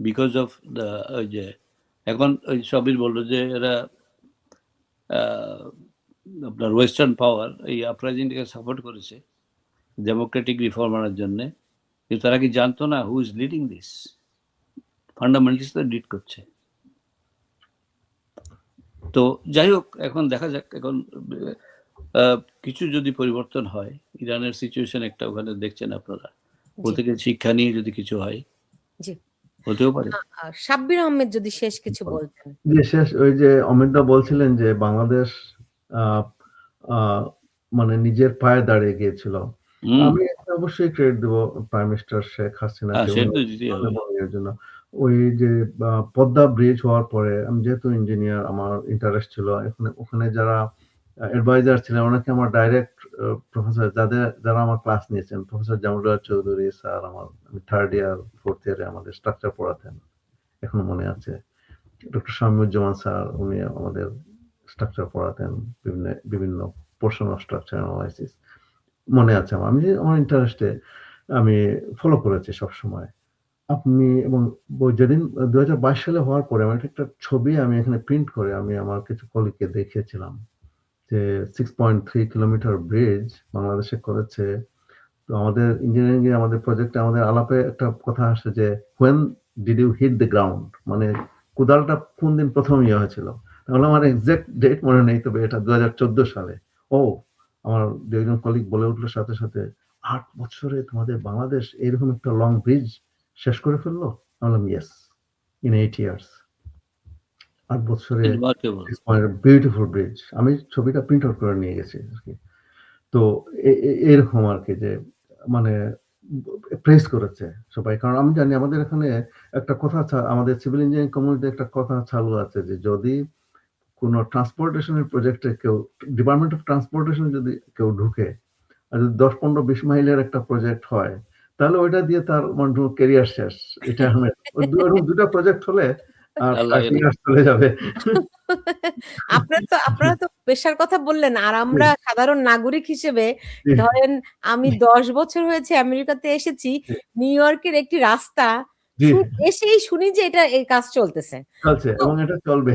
বিকজ অফ দ্য ওই যে এখন ওই সবির বললো যে এরা আপনার ওয়েস্টার্ন পাওয়ার এই আপরাইজিংটাকে সাপোর্ট করেছে ডেমোক্রেটিক রিফর্ম আনার জন্য, কিন্তু তারা কি জানতো না হু ইজ লিডিং দিস? ফান্ডামেন্টালিস্টরা লিড করছে। তো যাই হোক, এখন দেখা যাক, এখন কিছু যদি পরিবর্তন হয়, ইরানের সিচুয়েশন একটা ওখানে দেখছেন আপনারা, ও থেকে শিক্ষা নিয়ে যদি কিছু হয়, হতেও পারে। সাব্বির আহমেদ যদি শেষ কিছু বলতেন। যে শেষ, ওই যে অমিতদা বলছিলেন যে বাংলাদেশ মানে নিজের পায়ে দাঁড়িয়ে গিয়েছিল, আমি অবশ্যই ক্রেডিট দেবো প্রাইম মিনিস্টার শেখ হাসিনাকে এর জন্য। ওই যে পদ্মা ব্রিজ হওয়ার পরে আমি যেহেতু ইঞ্জিনিয়ার, আমার ইন্টারেস্ট ছিল ওখানে যারা অ্যাডভাইজার ছিলেন অনেকে আমার ডাইরেক্ট প্রফেসর, যারা আমার ক্লাস নিয়েছেন, প্রফেসর জামরুল্লাহ চৌধুরী স্যার, আমি 3rd ইয়ার 4th ইয়ারে আমাদের স্ট্রাকচার পড়াতেন, এখনো মনে আছে। ডক্টর শামীমুজ্জামান স্যার, উনি আমাদের স্ট্রাকচার পড়াতেন, বিভিন্ন পোর্শন অফ স্ট্রাকচার অ্যানালাইসিস মনে আছে আমার। আমার ইন্টারেস্টে আমি ফলো করেছি সবসময়। আপনি এবং যেদিন 2022 সালে হওয়ার পরে আমার একটা ছবি আমি এখানে প্রিন্ট করে আমি আমার কিছু কলিগকে দেখিয়েছিলাম যে 6.3 কিলোমিটার ব্রিজ বাংলাদেশে করেছে। তো আমাদের ইঞ্জিনিয়ারিং এ আমাদের প্রজেক্টে আমাদের আলাপে একটা কথা আসে যে when did you hit the ground, মানে কোদালটা কোন দিন প্রথম হয়েছিল। তাহলে আমার এক্সাক্ট ডেট মনে নেই, তবে এটা 2014 সালে। ও, আমার দুইজন কলিগ বলে উঠলো সাথে সাথে, 8 বছরে তোমাদের বাংলাদেশ এরকম একটা লং ব্রিজ শেষ করে ফেললো। আমি বললাম ইয়েস, ইন 8 ইয়ার্স, 8 বছরে বিউটিফুল ব্রিজ। আমি ছবিটা প্রিন্ট আউট করে নিয়ে গেছি আর কি। তো এরকম আর কি, যে মানে প্রেস করেছে সবাই। কারণ আমি জানি আমাদের এখানে একটা কথা, আমাদের সিভিল ইঞ্জিনিয়ারিং কমিউনিটিতে একটা কথা চালু আছে যে যদি কোনো ট্রান্সপোর্টেশনের প্রজেক্টে কেউ, ডিপার্টমেন্ট অফ ট্রান্সপোর্টেশন যদি কেউ ঢুকে আর যদি 10-15-20 মাইলের একটা প্রজেক্ট হয়, তাহলে ওইটা দিয়ে তার ক্যারিয়ার শেষ। এটা দুটা প্রজেক্ট হলে আর চলে যাবে। আপনারা তো পেশার কথা বললেন, আর আমরা সাধারণ নাগরিক হিসেবে ধরেন আমি 10 বছর হয়েছে আমেরিকাতে এসেছি, নিউ ইয়র্কের একটি রাস্তা এসেই শুনি যে এটা এই কাজ চলতেছে এবং এটা চলবে,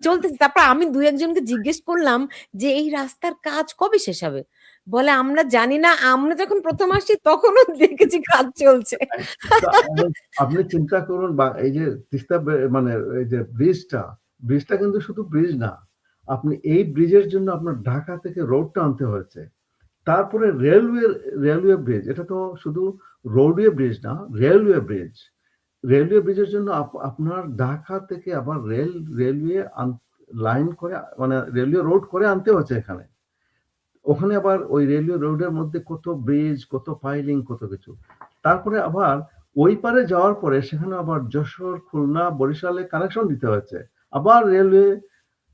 চলতেছে। তারপর আমি 2-1 জনকে জিজ্ঞেস করলাম যে এই রাস্তার কাজ কবে শেষ হবে, বলে আমরা জানি না, আমরা যখন প্রথম আসছি তখনও দেখেছি কাজ চলছে। আপনি চিন্তা করুন, বা এই যে তিস্তা মানে এই যে ব্রিজটা কিন্তু শুধু ব্রিজ না, আপনি এই ব্রিজের জন্য আপনার ঢাকা থেকে রোডটা আনতে হয়েছে, তারপরে রেলওয়ে ব্রিজ, এটা তো শুধু রোডওয়ে ব্রিজ না, রেলওয়ে ব্রিজের জন্য আপনার ঢাকা থেকে আবার রেলওয়ে লাইন করে, মানে রেলওয়ে রোড করে আনতে হচ্ছে এখানে। ওখানে আবার ওই রেলওয়ে রোডের মধ্যে কত ব্রিজ, কত পাইলিং, কত কিছু। তারপরে আবার ওই পারে যাওয়ার পরে সেখানে আবার যশোর, খুলনা, বরিশালে কানেকশন দিতে হচ্ছে, আবার railway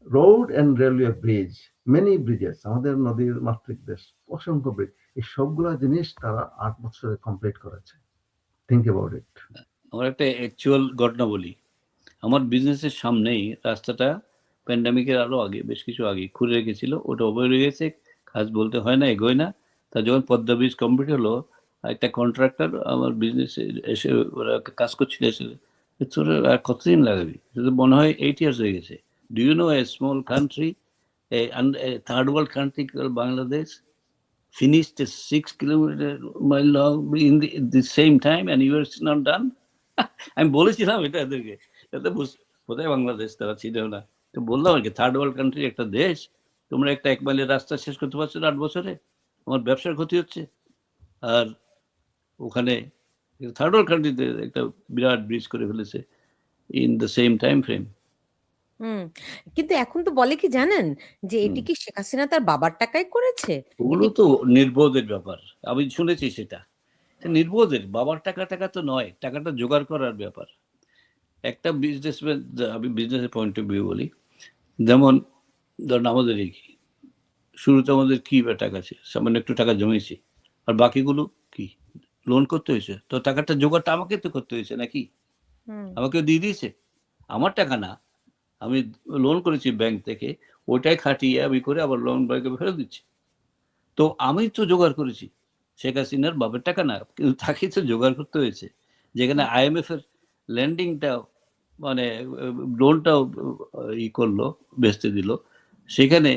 road and railway bridge, many bridges. আমাদের নদীর মাতৃক দেশ, অসংখ্য ব্রিজ। এই সবগুলা জিনিস তারা 8 বছরে কমপ্লিট করেছে। Think about it. আমার একটা অ্যাকচুয়াল ঘটনা বলি। আমার বিজনেসের সামনেই রাস্তাটা প্যান্ডামিকের আরো আগে, বেশ কিছু আগে খুঁড়ে রেখেছিল, ওটা ওভার হয়ে গেছে, কাজ বলতে হয় না, এগোয় না। তা যখন পদ্মা ব্রিজ কমপ্লিট হলো, একটা কন্ট্রাক্টর আমার বিজনেসে এসে, ওরা কাজ করছিল, এসে তোরা আর কতদিন লাগবে, মনে হয় 8 years হয়ে গেছে। Do you know a small country, a third world country called Bangladesh finished a 6 kilometer mile long in the same time and you are not done? আমি বলেছিলাম এটা এদেরকে, এতে কোথায় বাংলাদেশ, তারা ছিল না। তো বললাম আর কি, থার্ড ওয়ার্ল্ড কান্ট্রি একটা দেশ, তোমরা একটা 1 মাইলের রাস্তা শেষ করতে পারছো না 8 বছরে, আমার ব্যবসার ক্ষতি হচ্ছে। আর ওখানে থার্ড ওয়ার্ল্ড কান্ট্রিতে একটা বিরাট ব্রিজ করে ফেলেছে in the same time frame. কিন্তু এখন তো বলে কি জানেন, যে এটি কি শেখ হাসিনা তার বাবার টাকায় করেছে? ওগুলো তো নির্বোধের ব্যাপার, আমি শুনেছি সেটা নির্বোধের। বাবার টাকা তো নয়, টাকাটা জোগাড় করার ব্যাপার। একটা বিজনেসম্যান, আমি বিজনেসের পয়েন্ট অফ ভিউ বলি, যেমন ধরুন আমাদের এই শুরুতে আমাদের কি টাকা আছে, সামান্য একটু টাকা জমেছি, আর বাকিগুলো কি লোন করতে হয়েছে, তো টাকাটা জোগাড়টা আমাকে তো করতে হয়েছে নাকি, আমাকে দিয়ে দিয়েছে, আমার টাকা না, আমি লোন করেছি ব্যাংক থেকে, ওইটাই খাটিয়ে আমি করে আবার লোন ব্যাংকে ফেরত দিচ্ছি। তো আমি তো জোগাড় করেছি, শেখ হাসিনার বাবার টাকা না, কিন্তু তাকে তো জোগাড় করতে হয়েছে। যেখানে IMF এর ল্যান্ডিংটা, মানে লোনটাও করলো, বেচতে দিল, সেখানে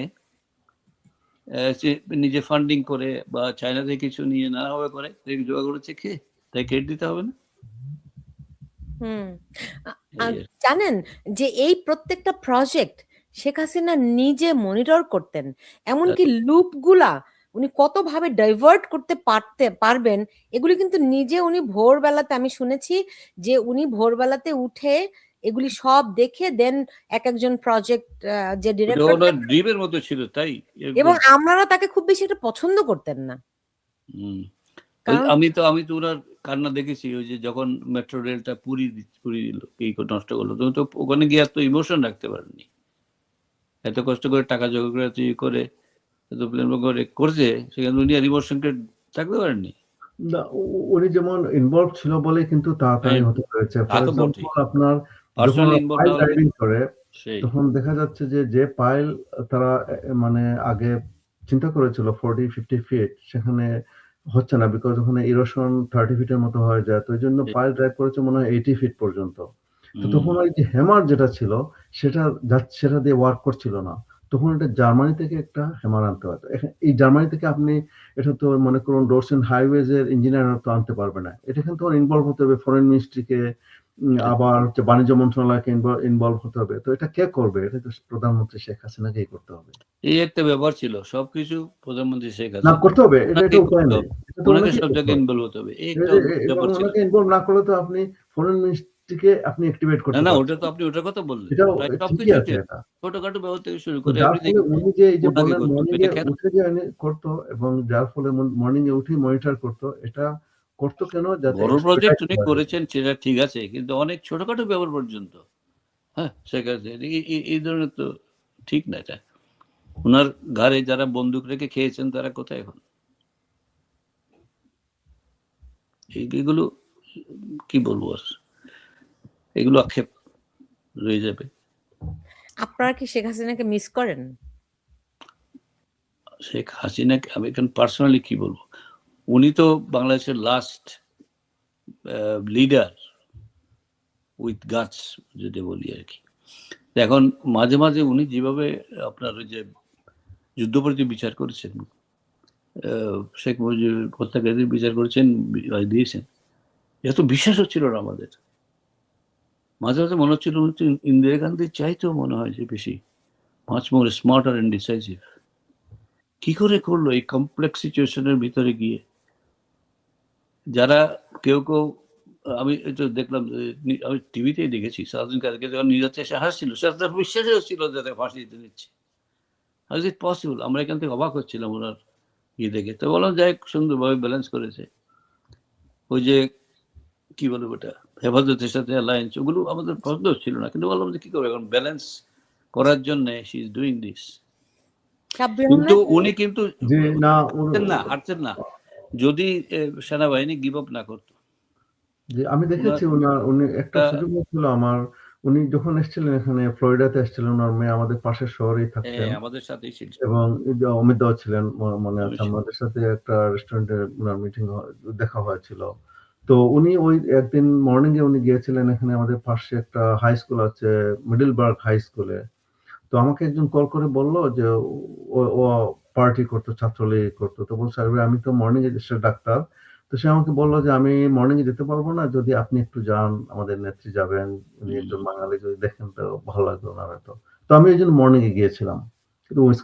নিজে ফান্ডিং করে বা চায়না থেকে কিছু নিয়ে নানাভাবে করে জোগাড় করেছে, খেয়ে তাই ক্রেডিট দিতে হবে না? জানেন যে এই প্রত্যেকটা প্রজেক্ট শেখ হাসিনা নিজে মনিটর করতেন, এমনকি লুপগুলা উনি কতভাবে ডাইভার্ট করতে পারবেন এগুলি কিন্তু নিজে উনি ভোরবেলাতে, আমি শুনেছি যে উনি ভোরবেলাতে উঠে এগুলি সব দেখে দেন একজন প্রজেক্ট যে ডিরেক্টর ড্রিমের মতো ছিল, তাই। এবং আমরা তাকে খুব বেশি এটা পছন্দ করতেন না। আমি তো ওনার কান্না দেখেছি ওই যে যখন মেট্রো রেলটা পুরি নষ্ট করলো, তুমি তো ওখানে গিয়ে এত ইমোশন রাখতে পারেনি। এত কষ্ট করে টাকা জোগাড় করে তৈরি করে এত প্ল্যান করে করছে, সেখানে উনি আর ইমোশনকে থাকতে পারেননি। না, উনি যেমন ইনভলভ ছিল বলে কিন্তু তাড়াতাড়ি হ্যাঁ, হতে পেরেছে। তা ফর তো এক্সাম্পল বটেই। আপনার যখন পার্সোনালি ওরা ইনভলভ পাইল না হলে ড্রাইভিং করে সেই তখন দেখা যাচ্ছে যে পাইল তারা মানে আগে চিন্তা করেছিল 40-50 ফিট, সেখানে হচ্ছে না বিকজ ওখানে ইরোশন 30 ফিটের মতো হয়ে যায়, তো এই জন্য পাইল ড্রাইভ করেছে মনে হয় 80 ফিট পর্যন্ত। তো তখন ওই যে হ্যামার যেটা ছিল সেটা দিয়ে ওয়ার্ক করছিল না, তখন এটা জার্মানি থেকে একটা হ্যামার আনতে হতো। এই জার্মানি থেকে আপনি এটা তো মনে করুন রোডস এন্ড হাইওয়েজ এর ইঞ্জিনিয়ার তো আনতে পারবে না, এটা কিন্তু ইনভলভ হতে হবে ফরেন মিনিস্ট্রিকে, আবার হচ্ছে বাণিজ্য মন্ত্রণালয়কে ইনভলভ হতে হবে। তো এটা কে করবে? এটা তো প্রধানমন্ত্রী শেখ হাসিনাকেই করতে হবে। এই একটা ব্যাপার ছিল, সবকিছু প্রধানমন্ত্রী শেখ না হাসিনা করতে হবে, এটা ওনাকেই উপায় করতে নেই, হবে, এটা তো ওনাকে ওনাকেই সব করতে জায়গায় হবে। ইনভলভ হতে হবে, এই একটা এবং ব্যাপার ছিল। ওনাকে ইনভলভ না করলে তো আপনি ফরেন মিনিস্ট্রিকে আপনি অ্যাক্টিভেট না করতে না, ওটা পারছেন তো না। আপনি ওটার কথা বললেন, এটাও প্রায় ঠিকই সবকিছুই আছে এটা। ছোটখাটো ব্যাপার থেকে শুরু তো করে যার এভরিথিং ফলে উনি যে এই যে ওনাকে বললেন করতে হবে। মর্নিং এটা এ কেন উঠে যে উনি করতো, এবং যার ফলে মর্নিং এ উঠে মনিটর করতো, এটা করতো কেন? যাতে বড় প্রজেক্ট এক্সপার্টাইজ উনি হয়। করেছেন সেটা ঠিক আছে, কিন্তু অনেক ছোটখাটো ব্যাপার পর্যন্ত, হ্যাঁ সেক্ষেত্রে এই ধরনের তো ঠিক না। এটা ওনার ঘাড়ে যারা বন্দুক রেখে খেয়েছেন তারা কোথায় এখন? এগুলো কি বলবো, আর এগুলো আক্ষেপ রয়ে যাবে। আপনারা কি শেখ হাসিনাকে মিস করেন? শেখ হাসিনাকে আমি এখন পার্সোনালি কি বলবো, উনি তো বাংলাদেশের লাস্ট লিডার উইথ গাটস যদি বলি আর কি। এখন মাঝে মাঝে উনি যেভাবে আপনার ওই যে যুদ্ধপরাধী বিচার করেছেন, শেখ মুজিব হত্যাকারীদের বিচার করেছেন, দিয়েছেন, এত বিশ্বাস হচ্ছিল না আমাদের। মাঝে মাঝে মনে হচ্ছিল উনি তো ইন্দিরা গান্ধীর চাইতেও মনে হয় যে বেশি much more smarter and decisive. কি করে করলো এই কমপ্লেক্স সিচুয়েশনের ভিতরে গিয়ে? যারা কেউ আমি তো দেখলাম, আমি টিভিতেই দেখেছি, সারাদিন কালকে যখন নিউজ এসে হাসছিল, তার বিশ্বাসই হচ্ছিল যে তাকে ফাঁসি দিতে নিচ্ছে। How is it possible? আমরা এখান থেকে অবাক হচ্ছিলাম ওনার দেখে। তো বললাম যাই সুন্দরভাবে ব্যালেন্স করেছে। ওই যে কি বলবো ওটা, হেফাজতের সাথে অ্যালায়েন্স, ওগুলো আমাদের পছন্দ ছিল না, কিন্তু বললাম যে কি করবো, এখন ব্যালেন্স করার জন্য শি ইজ ডুইং দিস। কিন্তু উনি কিন্তু যে না হারছেন না যদি সেনাবাহিনী গিভ আপ না করতো। যে আমি দেখেছি উনি একটা সুযোগ ছিল আমার, উনি যখন এসেছিলেন এখানে ফ্লোরিডাতে এসেছিলেন, ওনার মেয়ে আমাদের পাশের শহরেই থাকতেন, আমাদের সাথেই ছিল, এবং অমিত দাও ছিলেন, মনে আছে আমাদের সাথে একটা রেস্টুরেন্টে ওনার মিটিং দেখা হয়েছিল। তো উনি ওই একদিন মর্নিং এ উনি গিয়েছিলেন এখানে আমাদের পাশে একটা হাই স্কুল আছে, মিডলবার্গ হাই স্কুলে। তো আমাকে একজন কল করে বলল যে ও পার্টি করতো, ছাত্রলীগ করতো। তো বলছে আমি তো মর্নিং এ ডাক্তার। তো সে আমাকে বললো যে আমি মর্নিং এ যেতে পারবো না, যদি আপনি একটু যান, আমাদের নেত্রী যাবেন, উনি একজন বাঙালি, যদি দেখেন তো ভালো লাগবে ওনার। তো আমি এই জন্য মর্নিং এ গিয়েছিলাম। কিন্তু ওই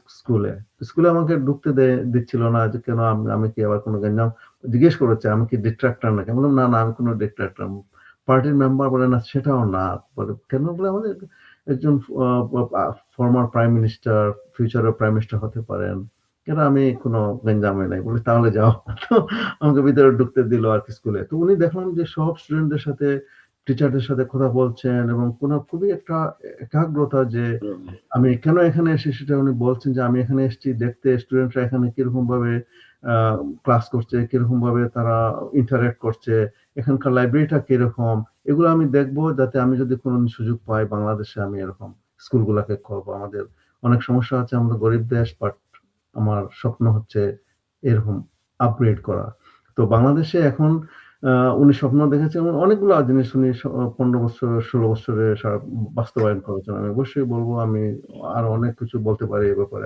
স্কুলে আমাকে ঢুকতে দিচ্ছিল না, যে কেন আমি কি আবার কোনো গঞ্জাম জিজ্ঞেস করেছে, আমি কি ডিট্রাক্টর নাকি? বললাম না আমি কোনো ডিট্রাক্টর, পার্টির মেম্বার। বলে না সেটাও না। বলে কেন? বলে আমাদের একজন ফর্মার প্রাইম মিনিস্টার, ফিউচারের প্রাইম মিনিস্টার হতে পারেন, কেন আমি কোনো গঞ্জামে নাই। বলে তাহলে যাও। তো আমাকে ভিতরে ঢুকতে দিল আর কি স্কুলে। তো উনি দেখলাম যে সব স্টুডেন্টদের সাথে, টিচারদের সাথে কথা বলছেন, এবং কোনো খুবই একটা একাগ্রতা, যে আমি কেন এখানে এসে সেটা উনি বলছেন, যে আমি এখানে এসেছি দেখতে স্টুডেন্টরা এখানে কিরকম ভাবে ক্লাস করছে, কিরকম ভাবে তারা ইন্টারেক্ট করছে, এখানকার লাইব্রেরিটা কিরকম, এগুলো আমি দেখবো, যাতে আমি যদি কোনো সুযোগ পাই বাংলাদেশে আমি এরকম স্কুলগুলোকে করবো। আমাদের অনেক সমস্যা আছে, আমরা গরিব দেশ, বাট আমার স্বপ্ন হচ্ছে এরকম আপগ্রেড করা। তো বাংলাদেশে এখন উনি স্বপ্ন দেখেছেন, এবং অনেকগুলো জিনিস উনি 15 বছর 16 বছরে বাস্তবায়ন করেছেন। আমি অবশ্যই বলবো, আমি আরো অনেক কিছু বলতে পারি এ ব্যাপারে।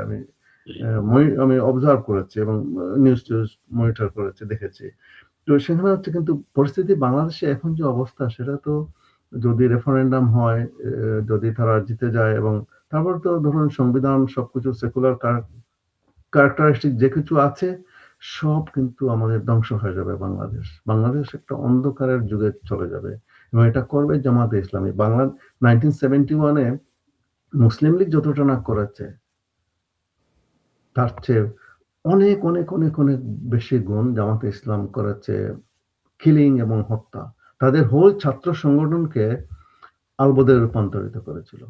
আমি অবজার্ভ করেছি এবং নিউজ মনিটর করেছি, দেখেছি। তো সেখানে হচ্ছে, কিন্তু পরিস্থিতি বাংলাদেশে এখন যে অবস্থা, সেটা তো যদি রেফারেন্ডাম হয়, যদি তারা জিতে যায়, এবং তারপর তো ধরুন সংবিধান, সবকিছু সেকুলার ক্যারেক্টারিস্টিক যে কিছু আছে, সব কিন্তু আমাদের ধ্বংস হয়ে যাবে। বাংলাদেশ একটা অন্ধকারের যুগে চলে যাবে, এবং এটা করবে জামাতে ইসলামী। 1971-এ মুসলিম লীগ যতটা না করেছে, তার চেয়ে অনেক অনেক অনেক অনেক বেশি গুণ জামাতে ইসলাম করেছে কিলিং এবং হত্যা। তাদের হোল ছাত্র সংগঠনকে আলবদরে রূপান্তরিত করেছিল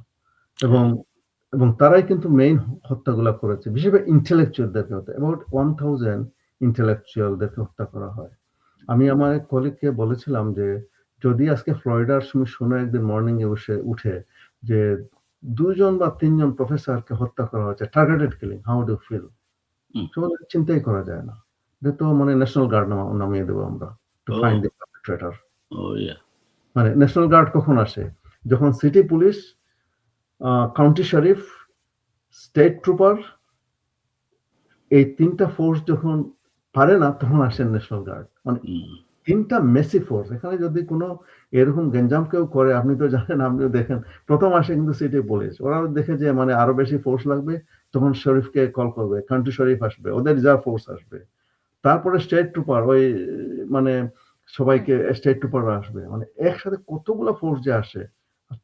এবং তারাই কিন্তু মেইন হত্যাগুলা করেছে। বিশেষ করে ইন্টেলেকচুয়ালদেরকে হত্যা, অ্যাবাউট 1000 ইন্টেলেকচুয়ালদেরকে হত্যা করা হয়। আমি আমার এক কলিগকে বলেছিলাম যে যদি আজকে ফ্লোরিডার তুমি শুনে একদিন মর্নিং এ উঠে যে 2 জন বা 3 জন প্রফেসরকে হত্যা করা হয়েছে, targeted killing, how do feel? চিন্তাই করা যায় না। এটা তো মানে ন্যাশনাল গার্ড নামিয়ে দেবো আমরা টু ফাইন্ড দ্য পারপেট্রেটর। মানে ন্যাশনাল গার্ড কখন আসে? যখন city police, county Sharif, state trooper, এই 3টা ফোর্স যখন পারে না তখন আসেন ন্যাশনাল গার্ড। মানে 3টা মেসি ফোর্স। এখানে যদি কোনো এরকম গেঞ্জাম কেউ করে, আপনি তো জানেন, আপনিও দেখেন, প্রথম আসে কিন্তু সিটি পুলিশ। ওরা দেখে যে মানে আরো বেশি ফোর্স লাগবে, তখন শরীফকে কল করবে, কাউন্টি শরিফ আসবে, ওদের রিজার্ভ ফোর্স আসবে, তারপরে স্টেট ট্রুপার, ওই মানে সবাইকে স্টেট ট্রুপাররা আসবে। মানে একসাথে কতগুলো ফোর্স যে আসে,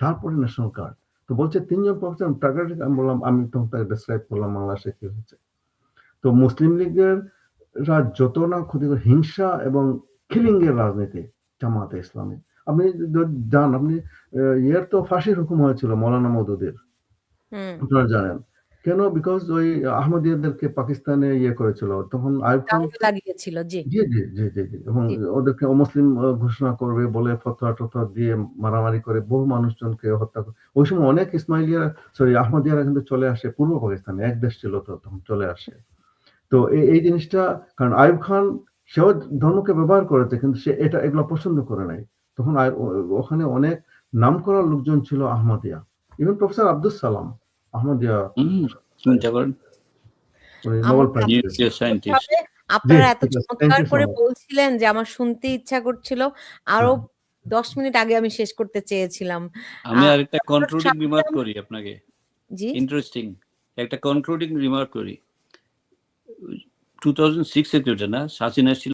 তারপরে ন্যাশনাল গার্ড। তো বলছে 3 জন প্রফেসর টার্গেটেড। আমি বললাম, আমি তখন তাকে ডেসক্রাইব করলাম বাংলাদেশে কি হয়েছে। তো মুসলিম লীগের যত না ক্ষতি করে হিংসা এবং কিলিং এর রাজনীতি জামাতে ইসলামী। আপনি জান, আপনি ইয়ের তো ফাঁসির হুকুম হয়েছিল মৌলানা মওদুদের, আপনারা জানেন কেন? বিকজ ওই আহমদিয়াদেরকে পাকিস্তানে ইয়ে করেছিল, তখন আইয়ুব খান লাগিয়েছিল। জি জি জি জি জি জি এবং ওদেরকে অমুসলিম ঘোষণা করবে বলে ফতোয়া টতোয়া দিয়ে মারামারি করে বহু মানুষজনকে হত্যা করে। ওই সময় অনেক ইসমাইলিয়া, সরি, আহমদিয়ারা কিন্তু চলে আসে পূর্ব পাকিস্তানে, এক দেশ ছিল তো, তখন চলে আসে। তো এই জিনিসটা, কারণ আইয়ুব খান সেও ধর্মকে ব্যবহার করেছে, কিন্তু সে এগুলো পছন্দ করে নাই। তখন ওখানে অনেক নামকরা লোকজন ছিল Ahmadiyya, even professor Abdul Salam Ahmadiyya, Nobel prize. আপনারা এত চমৎকার করে বলছিলেন যে আমার শুনতে ইচ্ছা করছিল। আরো 10 মিনিট আগে আমি শেষ করতে চেয়েছিলাম। আমি আরেকটা কনক্লুডিং রিমার্ক করি আপনাকে। জি, ইন্টারেস্টিং একটা কনক্লুডিং রিমার্ক করি। 2006 এ তো এটা না, হাসিনা ছিল